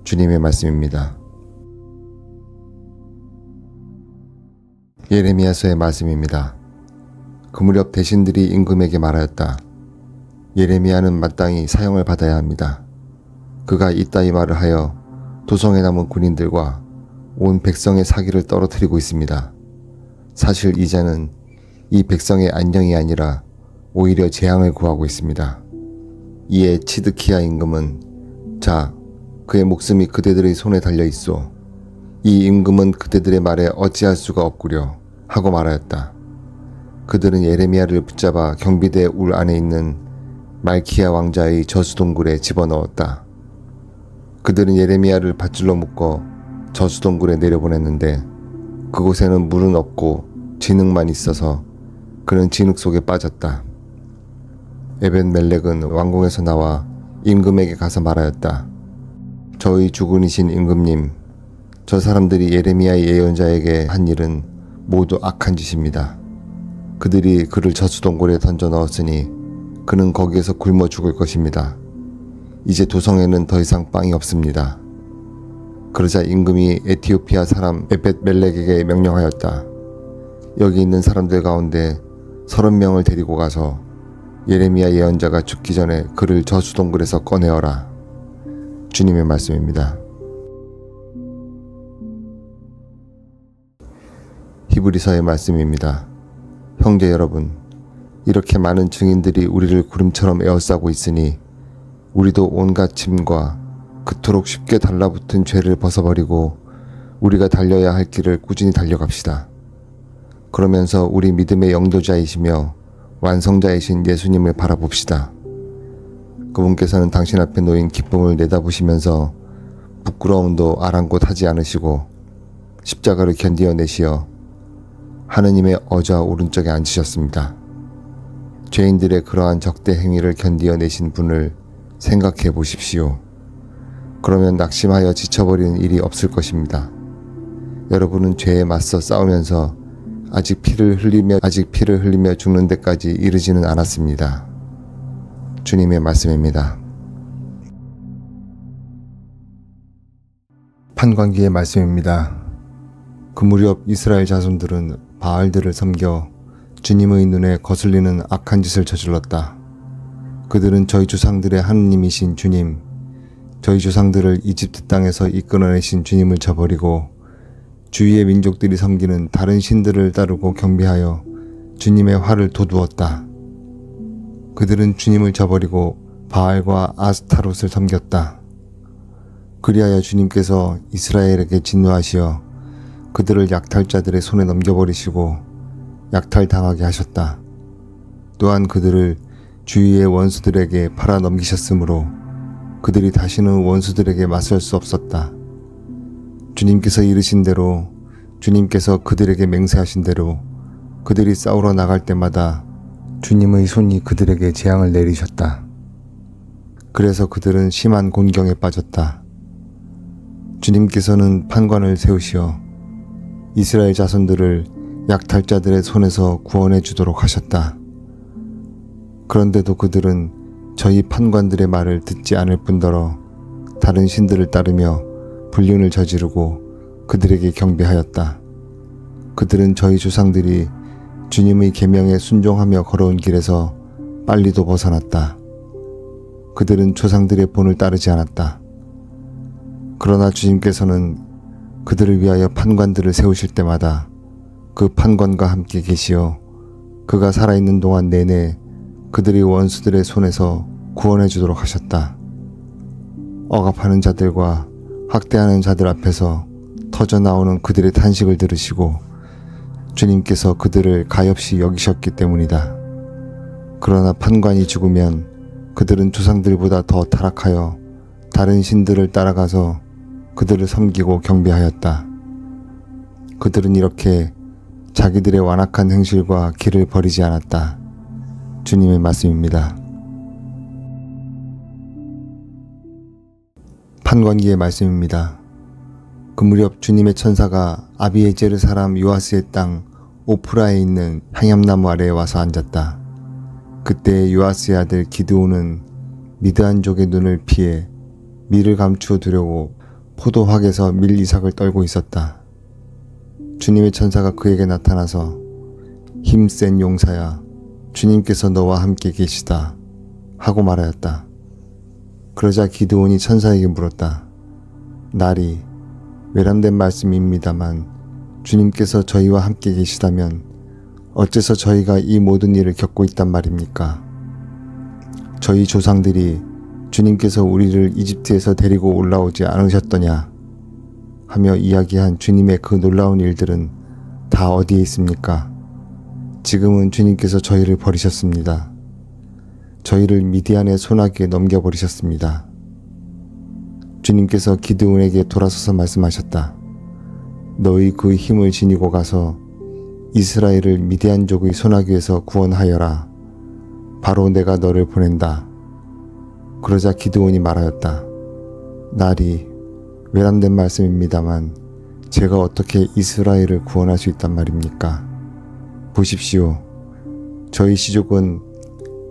주님의 말씀입니다. 예레미야서의 말씀입니다. 그 무렵 대신들이 임금에게 말하였다. 예레미야는 마땅히 사형을 받아야 합니다. 그가 이따위 말을 하여 도성에 남은 군인들과 온 백성의 사기를 떨어뜨리고 있습니다. 사실 이자는 이 백성의 안녕이 아니라 오히려 재앙을 구하고 있습니다. 이에 치드키야 임금은 자, 그의 목숨이 그대들의 손에 달려 있소. 이 임금은 그대들의 말에 어찌할 수가 없구려 하고 말하였다. 그들은 예레미야를 붙잡아 경비대 울 안에 있는 말키야 왕자의 저수동굴에 집어넣었다. 그들은 예레미야를 밧줄로 묶어 저수동굴에 내려보냈는데 그곳에는 물은 없고 진흙만 있어서 그는 진흙 속에 빠졌다. 에벤멜렉은 왕궁에서 나와 임금에게 가서 말하였다. 저희 주군이신 임금님, 저 사람들이 예레미야의 예언자에게 한 일은 모두 악한 짓입니다. 그들이 그를 저수동굴에 던져 넣었으니 그는 거기에서 굶어 죽을 것입니다. 이제 도성에는 더 이상 빵이 없습니다. 그러자 임금이 에티오피아 사람 에벳멜렉에게 명령하였다. 여기 있는 사람들 가운데 30명을 데리고 가서 예레미야 예언자가 죽기 전에 그를 저수동굴에서 꺼내어라. 주님의 말씀입니다. 히브리서의 말씀입니다. 형제 여러분, 이렇게 많은 증인들이 우리를 구름처럼 에워싸고 있으니 우리도 온갖 짐과 그토록 쉽게 달라붙은 죄를 벗어버리고 우리가 달려야 할 길을 꾸준히 달려갑시다. 그러면서 우리 믿음의 영도자이시며 완성자이신 예수님을 바라봅시다. 그분께서는 당신 앞에 놓인 기쁨을 내다보시면서 부끄러움도 아랑곳하지 않으시고 십자가를 견디어내시어 하느님의 어좌 오른쪽에 앉으셨습니다. 죄인들의 그러한 적대 행위를 견디어내신 분을 생각해 보십시오. 그러면 낙심하여 지쳐버리는 일이 없을 것입니다. 여러분은 죄에 맞서 싸우면서 아직 피를 흘리며 죽는 데까지 이르지는 않았습니다. 주님의 말씀입니다. 판관기의 말씀입니다. 그 무렵 이스라엘 자손들은 바알들을 섬겨 주님의 눈에 거슬리는 악한 짓을 저질렀다. 그들은 저희 조상들의 하느님이신 주님, 저희 조상들을 이집트 땅에서 이끌어내신 주님을 저버리고 주위의 민족들이 섬기는 다른 신들을 따르고 경배하여 주님의 화를 돋우었다. 그들은 주님을 저버리고 바알과 아스타롯을 섬겼다. 그리하여 주님께서 이스라엘에게 진노하시어 그들을 약탈자들의 손에 넘겨버리시고 약탈당하게 하셨다. 또한 그들을 주위의 원수들에게 팔아 넘기셨으므로 그들이 다시는 원수들에게 맞설 수 없었다. 주님께서 이르신 대로, 주님께서 그들에게 맹세하신 대로 그들이 싸우러 나갈 때마다 주님의 손이 그들에게 재앙을 내리셨다. 그래서 그들은 심한 곤경에 빠졌다. 주님께서는 판관을 세우시어 이스라엘 자손들을 약탈자들의 손에서 구원해 주도록 하셨다. 그런데도 그들은 저희 판관들의 말을 듣지 않을 뿐더러 다른 신들을 따르며 불륜을 저지르고 그들에게 경배하였다. 그들은 저희 조상들이 주님의 계명에 순종하며 걸어온 길에서 빨리도 벗어났다. 그들은 조상들의 본을 따르지 않았다. 그러나 주님께서는 그들을 위하여 판관들을 세우실 때마다 그 판관과 함께 계시어 그가 살아있는 동안 내내 그들이 원수들의 손에서 구원해 주도록 하셨다. 억압하는 자들과 학대하는 자들 앞에서 터져나오는 그들의 탄식을 들으시고 주님께서 그들을 가엾이 여기셨기 때문이다. 그러나 판관이 죽으면 그들은 조상들보다 더 타락하여 다른 신들을 따라가서 그들을 섬기고 경배하였다. 그들은 이렇게 자기들의 완악한 행실과 길을 버리지 않았다. 주님의 말씀입니다. 판관기의 말씀입니다. 그 무렵 주님의 천사가 아비에제르 사람 요아스의 땅 오프라에 있는 향염나무 아래에 와서 앉았다. 그때 요아스의 아들 기드온은 미드안족의 눈을 피해 밀을 감추어 두려고 포도확에서 밀 이삭을 떨고 있었다. 주님의 천사가 그에게 나타나서 힘센 용사야, 주님께서 너와 함께 계시다 하고 말하였다. 그러자 기드온이 천사에게 물었다. 날이 외람된 말씀입니다만 주님께서 저희와 함께 계시다면 어째서 저희가 이 모든 일을 겪고 있단 말입니까? 저희 조상들이 주님께서 우리를 이집트에서 데리고 올라오지 않으셨더냐 하며 이야기한 주님의 그 놀라운 일들은 다 어디에 있습니까? 지금은 주님께서 저희를 버리셨습니다. 저희를 미디안의 손아귀에 넘겨버리셨습니다. 주님께서 기드온에게 돌아서서 말씀하셨다. 너희 그 힘을 지니고 가서 이스라엘을 미디안족의 손아귀에서 구원하여라. 바로 내가 너를 보낸다. 그러자 기드온이 말하였다. 날이 외람된 말씀입니다만 제가 어떻게 이스라엘을 구원할 수 있단 말입니까? 보십시오. 저희 시족은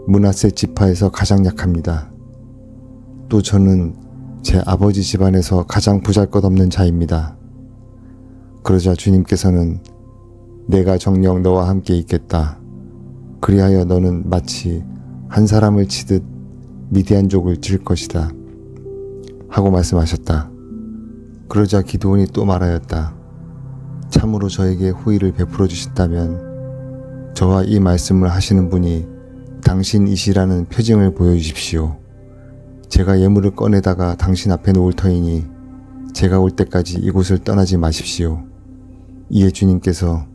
므낫세 지파에서 가장 약합니다. 또 저는 제 아버지 집안에서 가장 보잘것없는 자입니다. 그러자 주님께서는 내가 정녕 너와 함께 있겠다. 그리하여 너는 마치 한 사람을 치듯 미디안족을 칠 것이다. 하고 말씀하셨다. 그러자 기드온이 또 말하였다. 참으로 저에게 호의를 베풀어 주신다면 저와 이 말씀을 하시는 분이 당신이시라는 표징을 보여주십시오. 제가 예물을 꺼내다가 당신 앞에 놓을 터이니 제가 올 때까지 이곳을 떠나지 마십시오. 이에 주님께서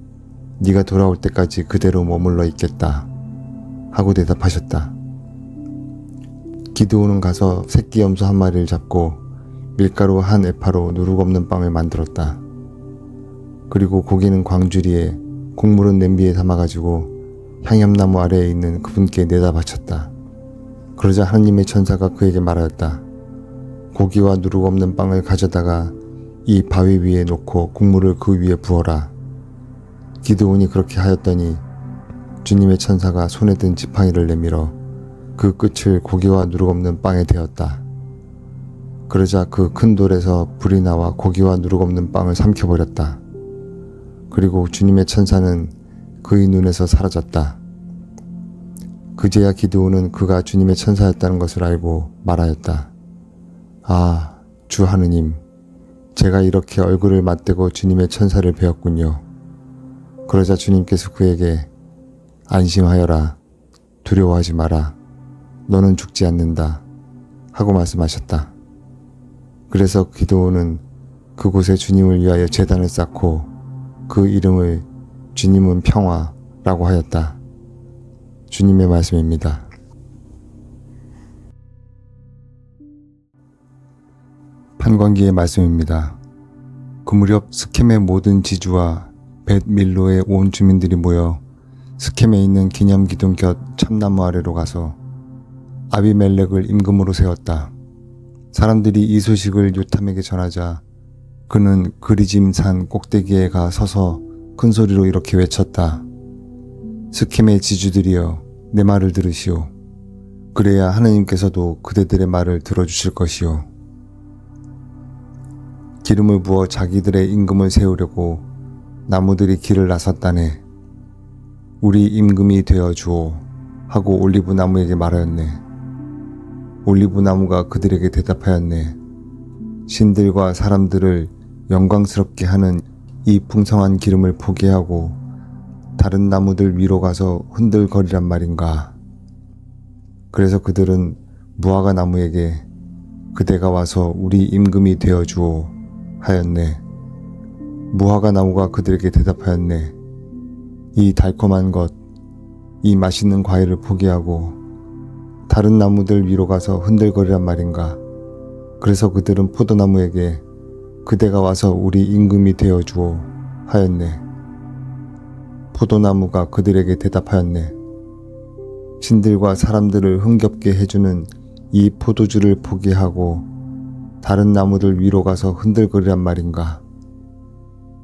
네가 돌아올 때까지 그대로 머물러 있겠다 하고 대답하셨다. 기드온은 가서 새끼 염소 한 마리를 잡고 밀가루 한 에파로 누룩 없는 빵을 만들었다. 그리고 고기는 광주리에, 국물은 냄비에 담아가지고 향염나무 아래에 있는 그분께 내다 바쳤다. 그러자 하나님의 천사가 그에게 말하였다. 고기와 누룩 없는 빵을 가져다가 이 바위 위에 놓고 국물을 그 위에 부어라. 기드온이 그렇게 하였더니 주님의 천사가 손에 든 지팡이를 내밀어 그 끝을 고기와 누룩 없는 빵에 대었다. 그러자 그 큰 돌에서 불이 나와 고기와 누룩 없는 빵을 삼켜버렸다. 그리고 주님의 천사는 그의 눈에서 사라졌다. 그제야 기드온은 그가 주님의 천사였다는 것을 알고 말하였다. 아, 주 하느님, 제가 이렇게 얼굴을 맞대고 주님의 천사를 뵈었군요. 그러자 주님께서 그에게 안심하여라, 두려워하지 마라, 너는 죽지 않는다 하고 말씀하셨다. 그래서 기드온은 그곳에 주님을 위하여 제단을 쌓고 그 이름을 주님은 평화라고 하였다. 주님의 말씀입니다. 판관기의 말씀입니다. 그 무렵 스켐의 모든 지주와 벳 밀로의 온 주민들이 모여 스켐에 있는 기념기둥 곁 참나무 아래로 가서 아비멜렉을 임금으로 세웠다. 사람들이 이 소식을 요탐에게 전하자 그는 그리짐 산 꼭대기에 가 서서 큰 소리로 이렇게 외쳤다. 스켐의 지주들이여, 내 말을 들으시오. 그래야 하나님께서도 그대들의 말을 들어주실 것이오. 기름을 부어 자기들의 임금을 세우려고 나무들이 길을 나섰다네. 우리 임금이 되어 주오 하고 올리브 나무에게 말하였네. 올리브 나무가 그들에게 대답하였네. 신들과 사람들을 영광스럽게 하는 이 풍성한 기름을 포기하고 다른 나무들 위로 가서 흔들거리란 말인가. 그래서 그들은 무화과 나무에게 그대가 와서 우리 임금이 되어 주오 하였네. 무화과 나무가 그들에게 대답하였네. 이 달콤한 것, 이 맛있는 과일을 포기하고 다른 나무들 위로 가서 흔들거리란 말인가. 그래서 그들은 포도나무에게 그대가 와서 우리 임금이 되어 주오 하였네. 포도나무가 그들에게 대답하였네. 신들과 사람들을 흥겹게 해주는 이 포도주를 포기하고 다른 나무들 위로 가서 흔들거리란 말인가.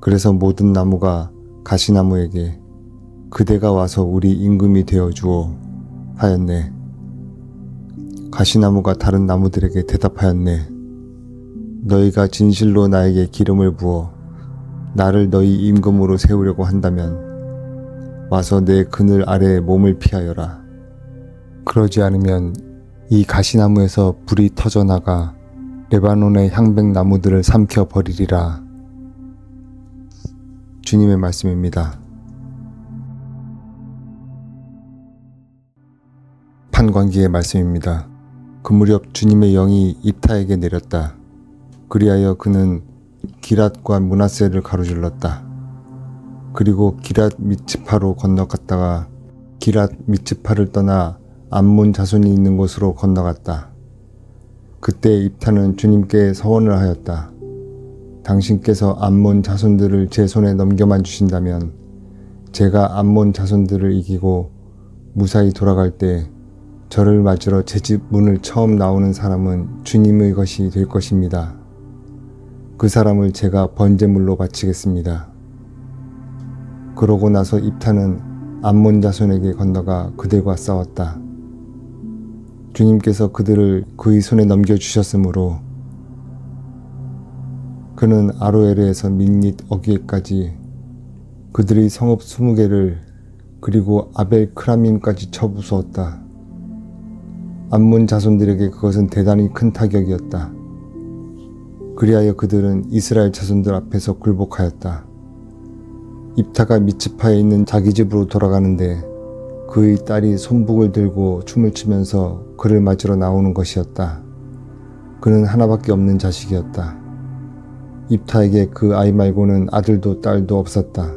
그래서 모든 나무가 가시나무에게 그대가 와서 우리 임금이 되어 주오 하였네. 가시나무가 다른 나무들에게 대답하였네. 너희가 진실로 나에게 기름을 부어 나를 너희 임금으로 세우려고 한다면 와서 내 그늘 아래에 몸을 피하여라. 그러지 않으면 이 가시나무에서 불이 터져나가 레바논의 향백나무들을 삼켜버리리라. 주님의 말씀입니다. 판관기의 말씀입니다. 그 무렵 주님의 영이 입타에게 내렸다. 그리하여 그는 기랏과 므낫세를 가로질렀다. 그리고 기랏 미츠파로 건너갔다가 기랏 미츠파를 떠나 암몬 자손이 있는 곳으로 건너갔다. 그때 입타는 주님께 서원을 하였다. 당신께서 암몬 자손들을 제 손에 넘겨만 주신다면 제가 암몬 자손들을 이기고 무사히 돌아갈 때 저를 맞으러 제 집 문을 처음 나오는 사람은 주님의 것이 될 것입니다. 그 사람을 제가 번제물로 바치겠습니다. 그러고 나서 입타는 암몬 자손에게 건너가 그들과 싸웠다. 주님께서 그들을 그의 손에 넘겨주셨으므로 그는 아로에르에서 민닛 어귀에까지 그들의 성읍 20개를 그리고 아벨 크라밈까지 쳐부수었다. 암몬 자손들에게 그것은 대단히 큰 타격이었다. 그리하여 그들은 이스라엘 자손들 앞에서 굴복하였다. 입타가 미츠파에 있는 자기 집으로 돌아가는데 그의 딸이 손북을 들고 춤을 추면서 그를 맞으러 나오는 것이었다. 그는 하나밖에 없는 자식이었다. 입타에게 그 아이 말고는 아들도 딸도 없었다.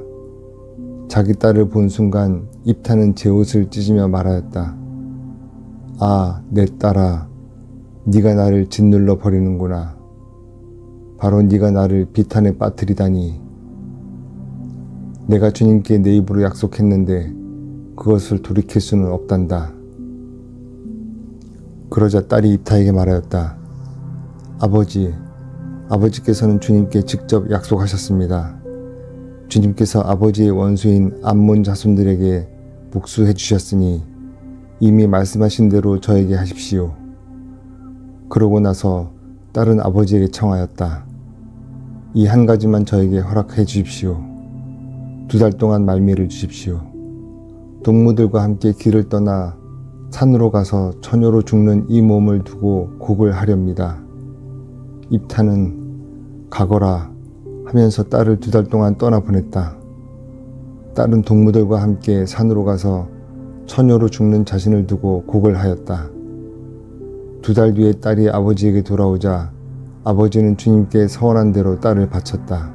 자기 딸을 본 순간 입타는 제 옷을 찢으며 말하였다. 아, 내 딸아, 네가 나를 짓눌러 버리는구나. 바로 네가 나를 비탄에 빠뜨리다니. 내가 주님께 내 입으로 약속했는데 그것을 돌이킬 수는 없단다. 그러자 딸이 입타에게 말하였다. 아버지께서는 주님께 직접 약속하셨습니다. 주님께서 아버지의 원수인 암몬 자손들에게 복수해 주셨으니 이미 말씀하신 대로 저에게 하십시오. 그러고 나서 딸은 아버지에게 청하였다. 이 한 가지만 저에게 허락해 주십시오. 2달 동안 말미를 주십시오. 동무들과 함께 길을 떠나 산으로 가서 처녀로 죽는 이 몸을 두고 곡을 하렵니다. 입타는 가거라 하면서 딸을 2달 동안 떠나보냈다. 딸은 동무들과 함께 산으로 가서 처녀로 죽는 자신을 두고 곡을 하였다. 2달 뒤에 딸이 아버지에게 돌아오자 아버지는 주님께 서원한 대로 딸을 바쳤다.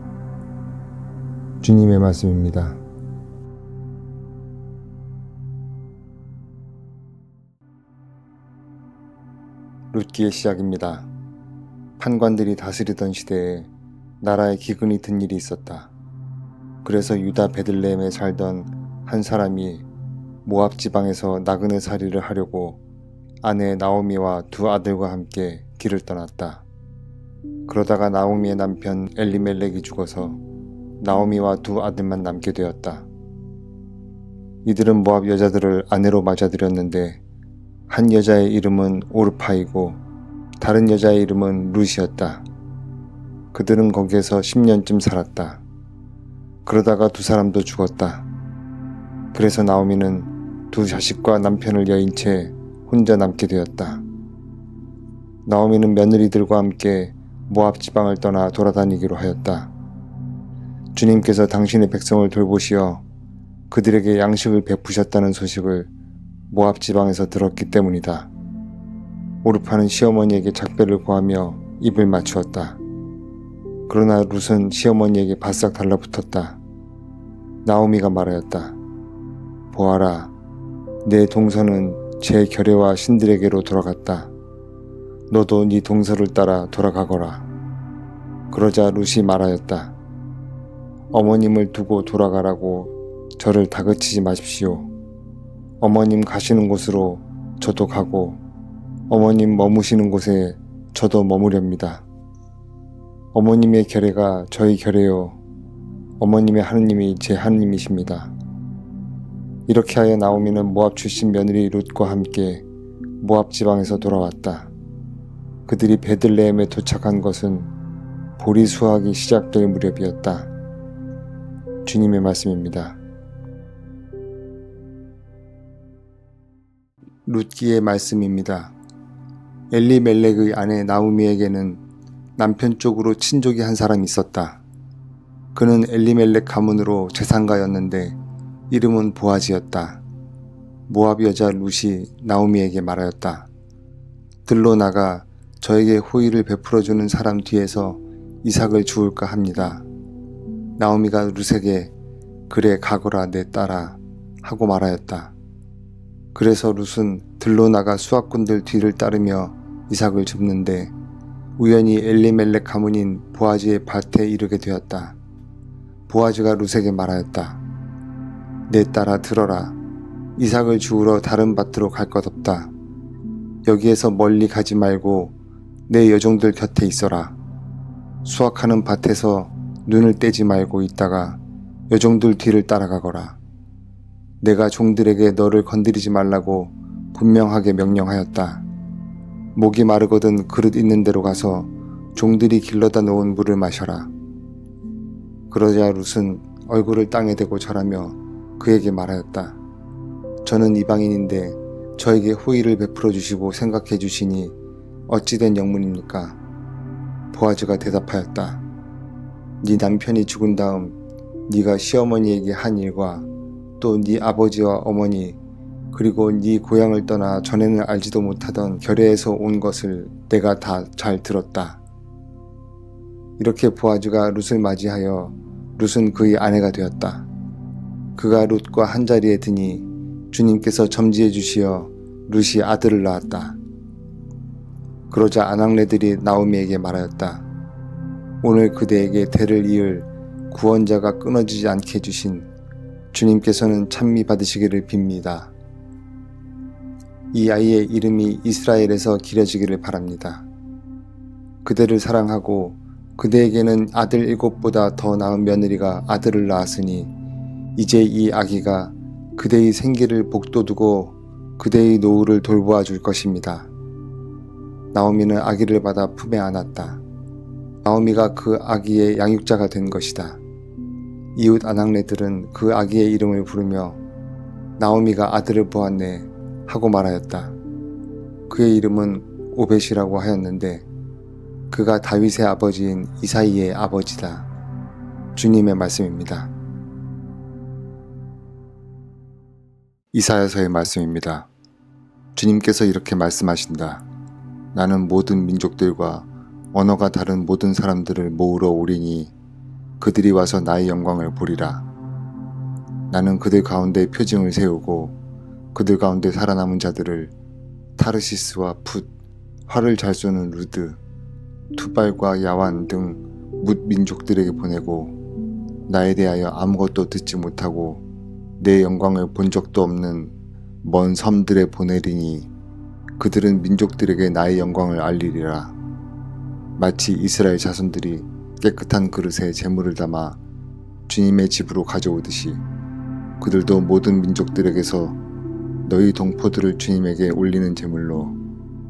주님의 말씀입니다. 룻기의 시작입니다. 판관들이 다스리던 시대에 나라에 기근이 든 일이 있었다. 그래서 유다 베들레헴에 살던 한 사람이 모압 지방에서 나그네 살이를 하려고 아내 나오미와 2 아들과 함께 길을 떠났다. 그러다가 나오미의 남편 엘리멜렉이 죽어서 나오미와 2 아들만 남게 되었다. 이들은 모압 여자들을 아내로 맞아들였는데 한 여자의 이름은 오르파이고 다른 여자의 이름은 룻이었다. 그들은 거기에서 10년쯤 살았다. 그러다가 2 사람도 죽었다. 그래서 나오미는 2 자식과 남편을 여인 채 혼자 남게 되었다. 나오미는 며느리들과 함께 모압 지방을 떠나 돌아다니기로 하였다. 주님께서 당신의 백성을 돌보시어 그들에게 양식을 베푸셨다는 소식을 모압 지방에서 들었기 때문이다. 오르파는 시어머니에게 작별을 구하며 입을 맞추었다. 그러나 룻은 시어머니에게 바싹 달라붙었다. 나오미가 말하였다. 보아라, 내 동서는 제 결혜와 신들에게로 돌아갔다. 너도 네 동서를 따라 돌아가거라. 그러자 룻이 말하였다. 어머님을 두고 돌아가라고 저를 다그치지 마십시오. 어머님 가시는 곳으로 저도 가고 어머님 머무시는 곳에 저도 머무렵니다. 어머님의 결혜가 저희 결혜요 어머님의 하느님이 제 하느님이십니다. 이렇게 하여 나오미는 모압 출신 며느리 룻과 함께 모압 지방에서 돌아왔다. 그들이 베들레헴에 도착한 것은 보리 수확이 시작될 무렵이었다. 주님의 말씀입니다. 룻기의 말씀입니다. 엘리멜렉의 아내 나오미에게는 남편 쪽으로 친족이 한 사람이 있었다. 그는 엘리멜렉 가문으로 재상가였는데 이름은 보아지였다. 모압 여자 룻이 나오미에게 말하였다. 들로 나가 저에게 호의를 베풀어주는 사람 뒤에서 이삭을 주울까 합니다. 나오미가 룻에게 그래 가거라 내 딸아 하고 말하였다. 그래서 룻은 들로 나가 수확꾼들 뒤를 따르며 이삭을 줍는데 우연히 엘리멜렉 가문인 보아지의 밭에 이르게 되었다. 보아지가 룻에게 말하였다. 내 딸아 들어라. 이삭을 주우러 다른 밭으로 갈 것 없다. 여기에서 멀리 가지 말고 내 여종들 곁에 있어라. 수확하는 밭에서 눈을 떼지 말고 있다가 여종들 뒤를 따라가거라. 내가 종들에게 너를 건드리지 말라고 분명하게 명령하였다. 목이 마르거든 그릇 있는 데로 가서 종들이 길러다 놓은 물을 마셔라. 그러자 룻은 얼굴을 땅에 대고 절하며 그에게 말하였다. 저는 이방인인데 저에게 호의를 베풀어 주시고 생각해 주시니 어찌된 영문입니까? 보아즈가 대답하였다. 네 남편이 죽은 다음 네가 시어머니에게 한 일과 또 네 아버지와 어머니 그리고 네 고향을 떠나 전에는 알지도 못하던 결례에서 온 것을 내가 다 잘 들었다. 이렇게 보아즈가 룻을 맞이하여 룻은 그의 아내가 되었다. 그가 룻과 한자리에 드니 주님께서 점지해 주시어 룻이 아들을 낳았다. 그러자 아낙네들이 나오미에게 말하였다. 오늘 그대에게 대를 이을 구원자가 끊어지지 않게 해주신 주님께서는 찬미 받으시기를 빕니다. 이 아이의 이름이 이스라엘에서 기려지기를 바랍니다. 그대를 사랑하고 그대에게는 아들 7보다 더 나은 며느리가 아들을 낳았으니 이제 이 아기가 그대의 생기를 복돋우고 그대의 노후를 돌보아 줄 것입니다. 나오미는 아기를 받아 품에 안았다. 나오미가 그 아기의 양육자가 된 것이다. 이웃 아낙네들은 그 아기의 이름을 부르며 나오미가 아들을 보았네 하고 말하였다. 그의 이름은 오벳이라고 하였는데 그가 다윗의 아버지인 이사이의 아버지다. 주님의 말씀입니다. 이사야서의 말씀입니다. 주님께서 이렇게 말씀하신다. 나는 모든 민족들과 언어가 다른 모든 사람들을 모으러 오리니 그들이 와서 나의 영광을 보리라. 나는 그들 가운데 표징을 세우고 그들 가운데 살아남은 자들을 타르시스와 풋, 활을 잘 쏘는 루드, 투발과 야완 등 뭇 민족들에게 보내고 나에 대하여 아무것도 듣지 못하고 내 영광을 본 적도 없는 먼 섬들에 보내리니 그들은 민족들에게 나의 영광을 알리리라. 마치 이스라엘 자손들이 깨끗한 그릇에 재물을 담아 주님의 집으로 가져오듯이 그들도 모든 민족들에게서 너희 동포들을 주님에게 올리는 제물로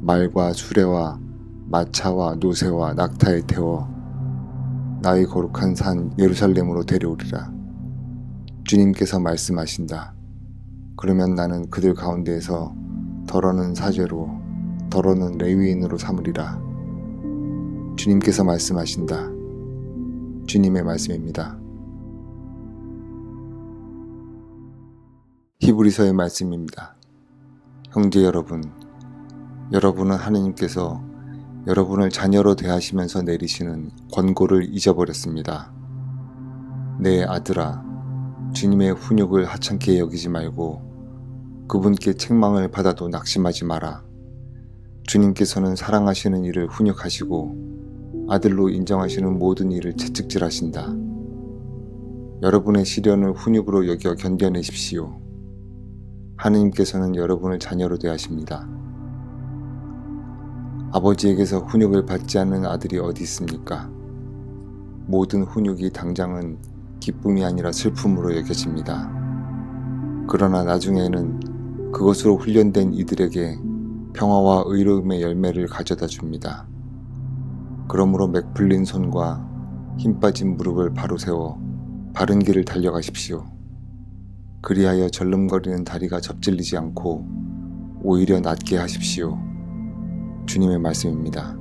말과 수레와 마차와 노새와 낙타에 태워 나의 거룩한 산 예루살렘으로 데려오리라. 주님께서 말씀하신다. 그러면 나는 그들 가운데에서 더러는 사죄로 더러는 레위인으로 삼으리라. 주님께서 말씀하신다. 주님의 말씀입니다. 히브리서의 말씀입니다. 형제 여러분, 여러분은 하느님께서 여러분을 자녀로 대하시면서 내리시는 권고를 잊어버렸습니다. 내 아들아, 주님의 훈육을 하찮게 여기지 말고 그분께 책망을 받아도 낙심하지 마라. 주님께서는 사랑하시는 이를 훈육하시고 아들로 인정하시는 모든 일을 채찍질하신다. 여러분의 시련을 훈육으로 여겨 견뎌내십시오. 하느님께서는 여러분을 자녀로 대하십니다. 아버지에게서 훈육을 받지 않는 아들이 어디 있습니까? 모든 훈육이 당장은 기쁨이 아니라 슬픔으로 여겨집니다. 그러나 나중에는 그것으로 훈련된 이들에게 평화와 의로움의 열매를 가져다 줍니다. 그러므로 맥 풀린 손과 힘 빠진 무릎을 바로 세워 바른 길을 달려가십시오. 그리하여 절름거리는 다리가 접질리지 않고 오히려 낫게 하십시오. 주님의 말씀입니다.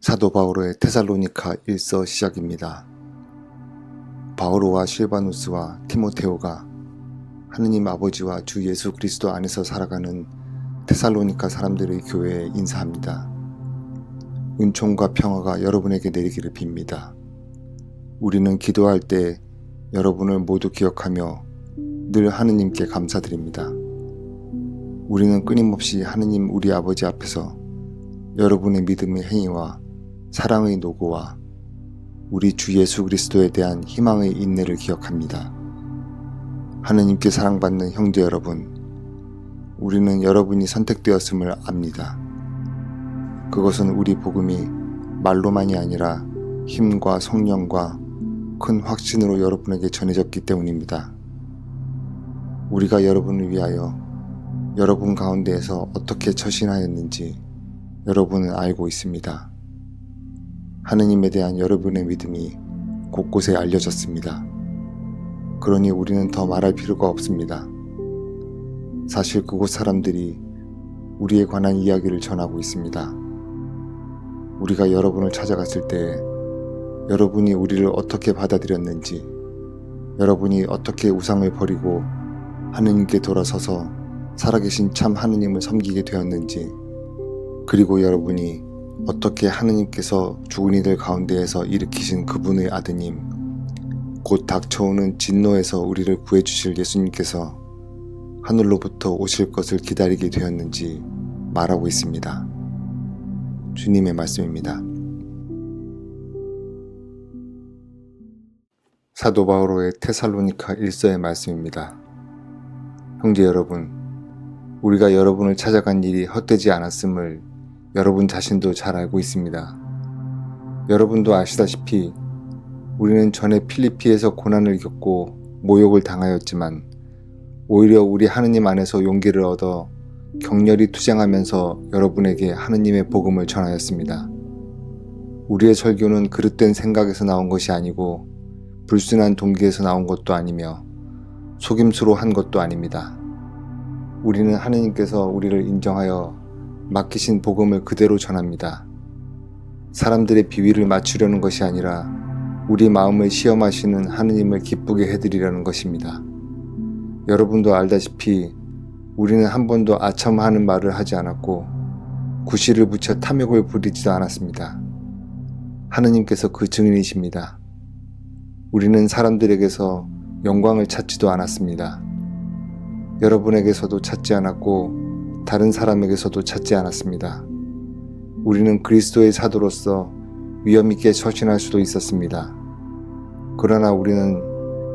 사도 바오로의 테살로니가 1서 시작입니다. 바오로와 실바누스와 티모테오가 하느님 아버지와 주 예수 그리스도 안에서 살아가는 테살로니가 사람들의 교회에 인사합니다. 은총과 평화가 여러분에게 내리기를 빕니다. 우리는 기도할 때 여러분을 모두 기억하며 늘 하느님께 감사드립니다. 우리는 끊임없이 하느님 우리 아버지 앞에서 여러분의 믿음의 행위와 사랑의 노고와 우리 주 예수 그리스도에 대한 희망의 인내를 기억합니다. 하느님께 사랑받는 형제 여러분, 우리는 여러분이 선택되었음을 압니다. 그것은 우리 복음이 말로만이 아니라 힘과 성령과 큰 확신으로 여러분에게 전해졌기 때문입니다. 우리가 여러분을 위하여 여러분 가운데에서 어떻게 처신하였는지 여러분은 알고 있습니다. 하느님에 대한 여러분의 믿음이 곳곳에 알려졌습니다. 그러니 우리는 더 말할 필요가 없습니다. 사실 그곳 사람들이 우리에 관한 이야기를 전하고 있습니다. 우리가 여러분을 찾아갔을 때 여러분이 우리를 어떻게 받아들였는지, 여러분이 어떻게 우상을 버리고 하느님께 돌아서서 살아계신 참 하느님을 섬기게 되었는지, 그리고 여러분이 어떻게 하느님께서 죽은 이들 가운데에서 일으키신 그분의 아드님, 곧 닥쳐오는 진노에서 우리를 구해주실 예수님께서 하늘로부터 오실 것을 기다리게 되었는지 말하고 있습니다. 주님의 말씀입니다. 사도 바오로의 테살로니가 1서의 말씀입니다. 형제 여러분, 우리가 여러분을 찾아간 일이 헛되지 않았음을 여러분 자신도 잘 알고 있습니다. 여러분도 아시다시피 우리는 전에 필리피에서 고난을 겪고 모욕을 당하였지만 오히려 우리 하느님 안에서 용기를 얻어 격렬히 투쟁하면서 여러분에게 하느님의 복음을 전하였습니다. 우리의 설교는 그릇된 생각에서 나온 것이 아니고 불순한 동기에서 나온 것도 아니며 속임수로 한 것도 아닙니다. 우리는 하느님께서 우리를 인정하여 맡기신 복음을 그대로 전합니다. 사람들의 비위를 맞추려는 것이 아니라 우리 마음을 시험하시는 하느님을 기쁘게 해드리려는 것입니다. 여러분도 알다시피 우리는 한 번도 아첨하는 말을 하지 않았고 구실을 붙여 탐욕을 부리지도 않았습니다. 하느님께서 그 증인이십니다. 우리는 사람들에게서 영광을 찾지도 않았습니다. 여러분에게서도 찾지 않았고 다른 사람에게서도 찾지 않았습니다. 우리는 그리스도의 사도로서 위엄있게 처신할 수도 있었습니다. 그러나 우리는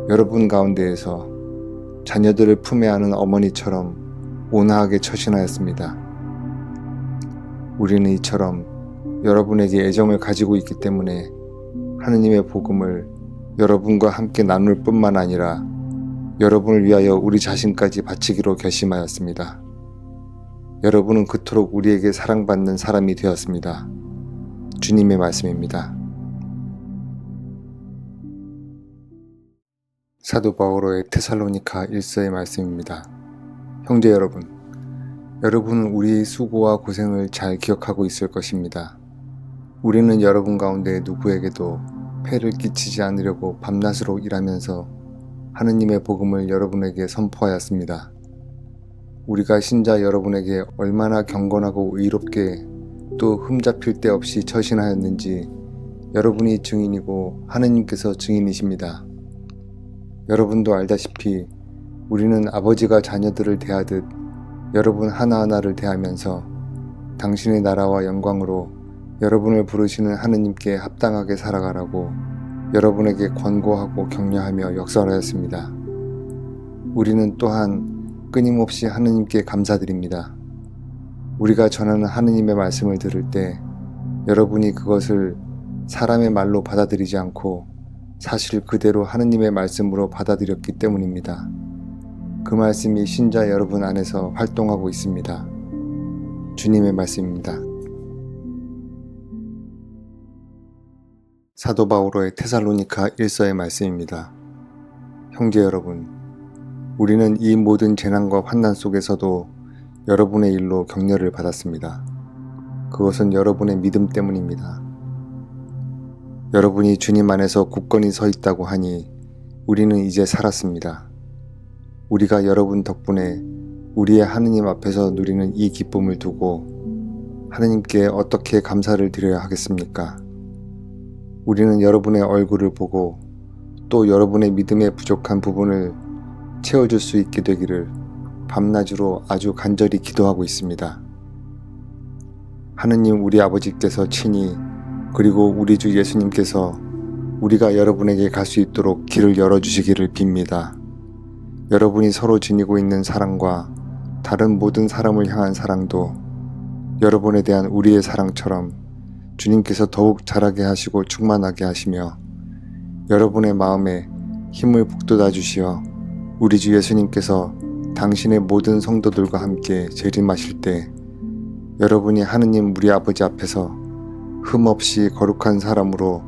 여러분 가운데에서 자녀들을 품에 안은 어머니처럼 온화하게 처신하였습니다. 우리는 이처럼 여러분에게 애정을 가지고 있기 때문에 하느님의 복음을 여러분과 함께 나눌 뿐만 아니라 여러분을 위하여 우리 자신까지 바치기로 결심하였습니다. 여러분은 그토록 우리에게 사랑받는 사람이 되었습니다. 주님의 말씀입니다. 사도 바오로의 테살로니가 1서의 말씀입니다. 형제 여러분, 여러분은 우리의 수고와 고생을 잘 기억하고 있을 것입니다. 우리는 여러분 가운데 누구에게도 폐를 끼치지 않으려고 밤낮으로 일하면서 하느님의 복음을 여러분에게 선포하였습니다. 우리가 신자 여러분에게 얼마나 경건하고 의롭게 또 흠잡힐 데 없이 처신하였는지 여러분이 증인이고 하느님께서 증인이십니다. 여러분도 알다시피 우리는 아버지가 자녀들을 대하듯 여러분 하나하나를 대하면서 당신의 나라와 영광으로 여러분을 부르시는 하느님께 합당하게 살아가라고 여러분에게 권고하고 격려하며 역설하였습니다. 우리는 또한 끊임없이 하느님께 감사드립니다. 우리가 전하는 하느님의 말씀을 들을 때 여러분이 그것을 사람의 말로 받아들이지 않고 사실 그대로 하느님의 말씀으로 받아들였기 때문입니다. 그 말씀이 신자 여러분 안에서 활동하고 있습니다. 주님의 말씀입니다. 사도 바오로의 테살로니가 1서의 말씀입니다. 형제 여러분, 우리는 이 모든 재난과 환난 속에서도 여러분의 일로 격려를 받았습니다. 그것은 여러분의 믿음 때문입니다. 여러분이 주님 안에서 굳건히 서 있다고 하니 우리는 이제 살았습니다. 우리가 여러분 덕분에 우리의 하느님 앞에서 누리는 이 기쁨을 두고 하느님께 어떻게 감사를 드려야 하겠습니까? 우리는 여러분의 얼굴을 보고 또 여러분의 믿음에 부족한 부분을 채워줄 수 있게 되기를 밤낮으로 아주 간절히 기도하고 있습니다. 하느님 우리 아버지께서 친히 그리고 우리 주 예수님께서 우리가 여러분에게 갈 수 있도록 길을 열어주시기를 빕니다. 여러분이 서로 지니고 있는 사랑과 다른 모든 사람을 향한 사랑도 여러분에 대한 우리의 사랑처럼 주님께서 더욱 자라게 하시고 충만하게 하시며 여러분의 마음에 힘을 북돋아 주시어 우리 주 예수님께서 당신의 모든 성도들과 함께 재림하실 때 여러분이 하느님 우리 아버지 앞에서 흠없이 거룩한 사람으로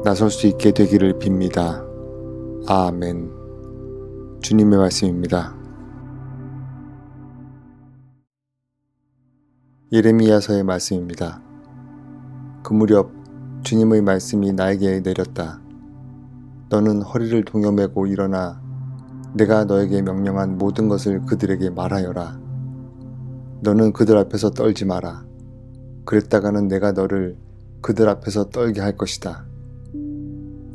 나설 수 있게 되기를 빕니다. 아멘. 주님의 말씀입니다. 예레미야서의 말씀입니다. 그 무렵 주님의 말씀이 나에게 내렸다. 너는 허리를 동여매고 일어나 내가 너에게 명령한 모든 것을 그들에게 말하여라. 너는 그들 앞에서 떨지 마라. 그랬다가는 내가 너를 그들 앞에서 떨게 할 것이다.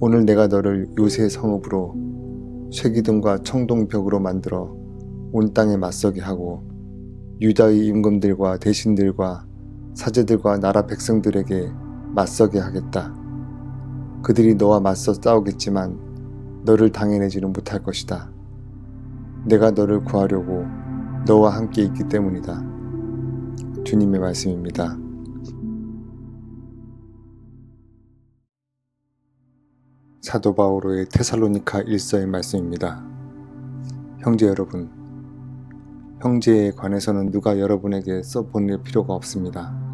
오늘 내가 너를 요새 성읍으로 쇠기둥과 청동벽으로 만들어 온 땅에 맞서게 하고 유다의 임금들과 대신들과 사제들과 나라 백성들에게 맞서게 하겠다. 그들이 너와 맞서 싸우겠지만 너를 당해내지는 못할 것이다. 내가 너를 구하려고 너와 함께 있기 때문이다. 주님의 말씀입니다. 사도 바오로의 테살로니가 1서의 말씀입니다. 형제 여러분, 형제에 관해서는 누가 여러분에게 써보낼 필요가 없습니다.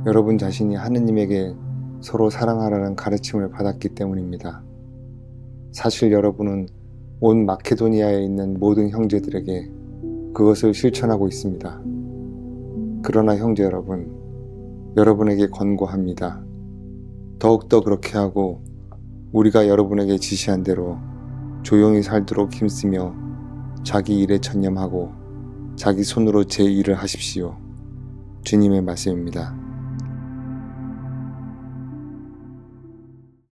여러분 자신이 하느님에게 서로 사랑하라는 가르침을 받았기 때문입니다. 사실 여러분은 온 마케도니아에 있는 모든 형제들에게 그것을 실천하고 있습니다. 그러나 형제 여러분, 여러분에게 권고합니다. 더욱더 그렇게 하고 우리가 여러분에게 지시한 대로 조용히 살도록 힘쓰며 자기 일에 전념하고 자기 손으로 제 일을 하십시오. 주님의 말씀입니다.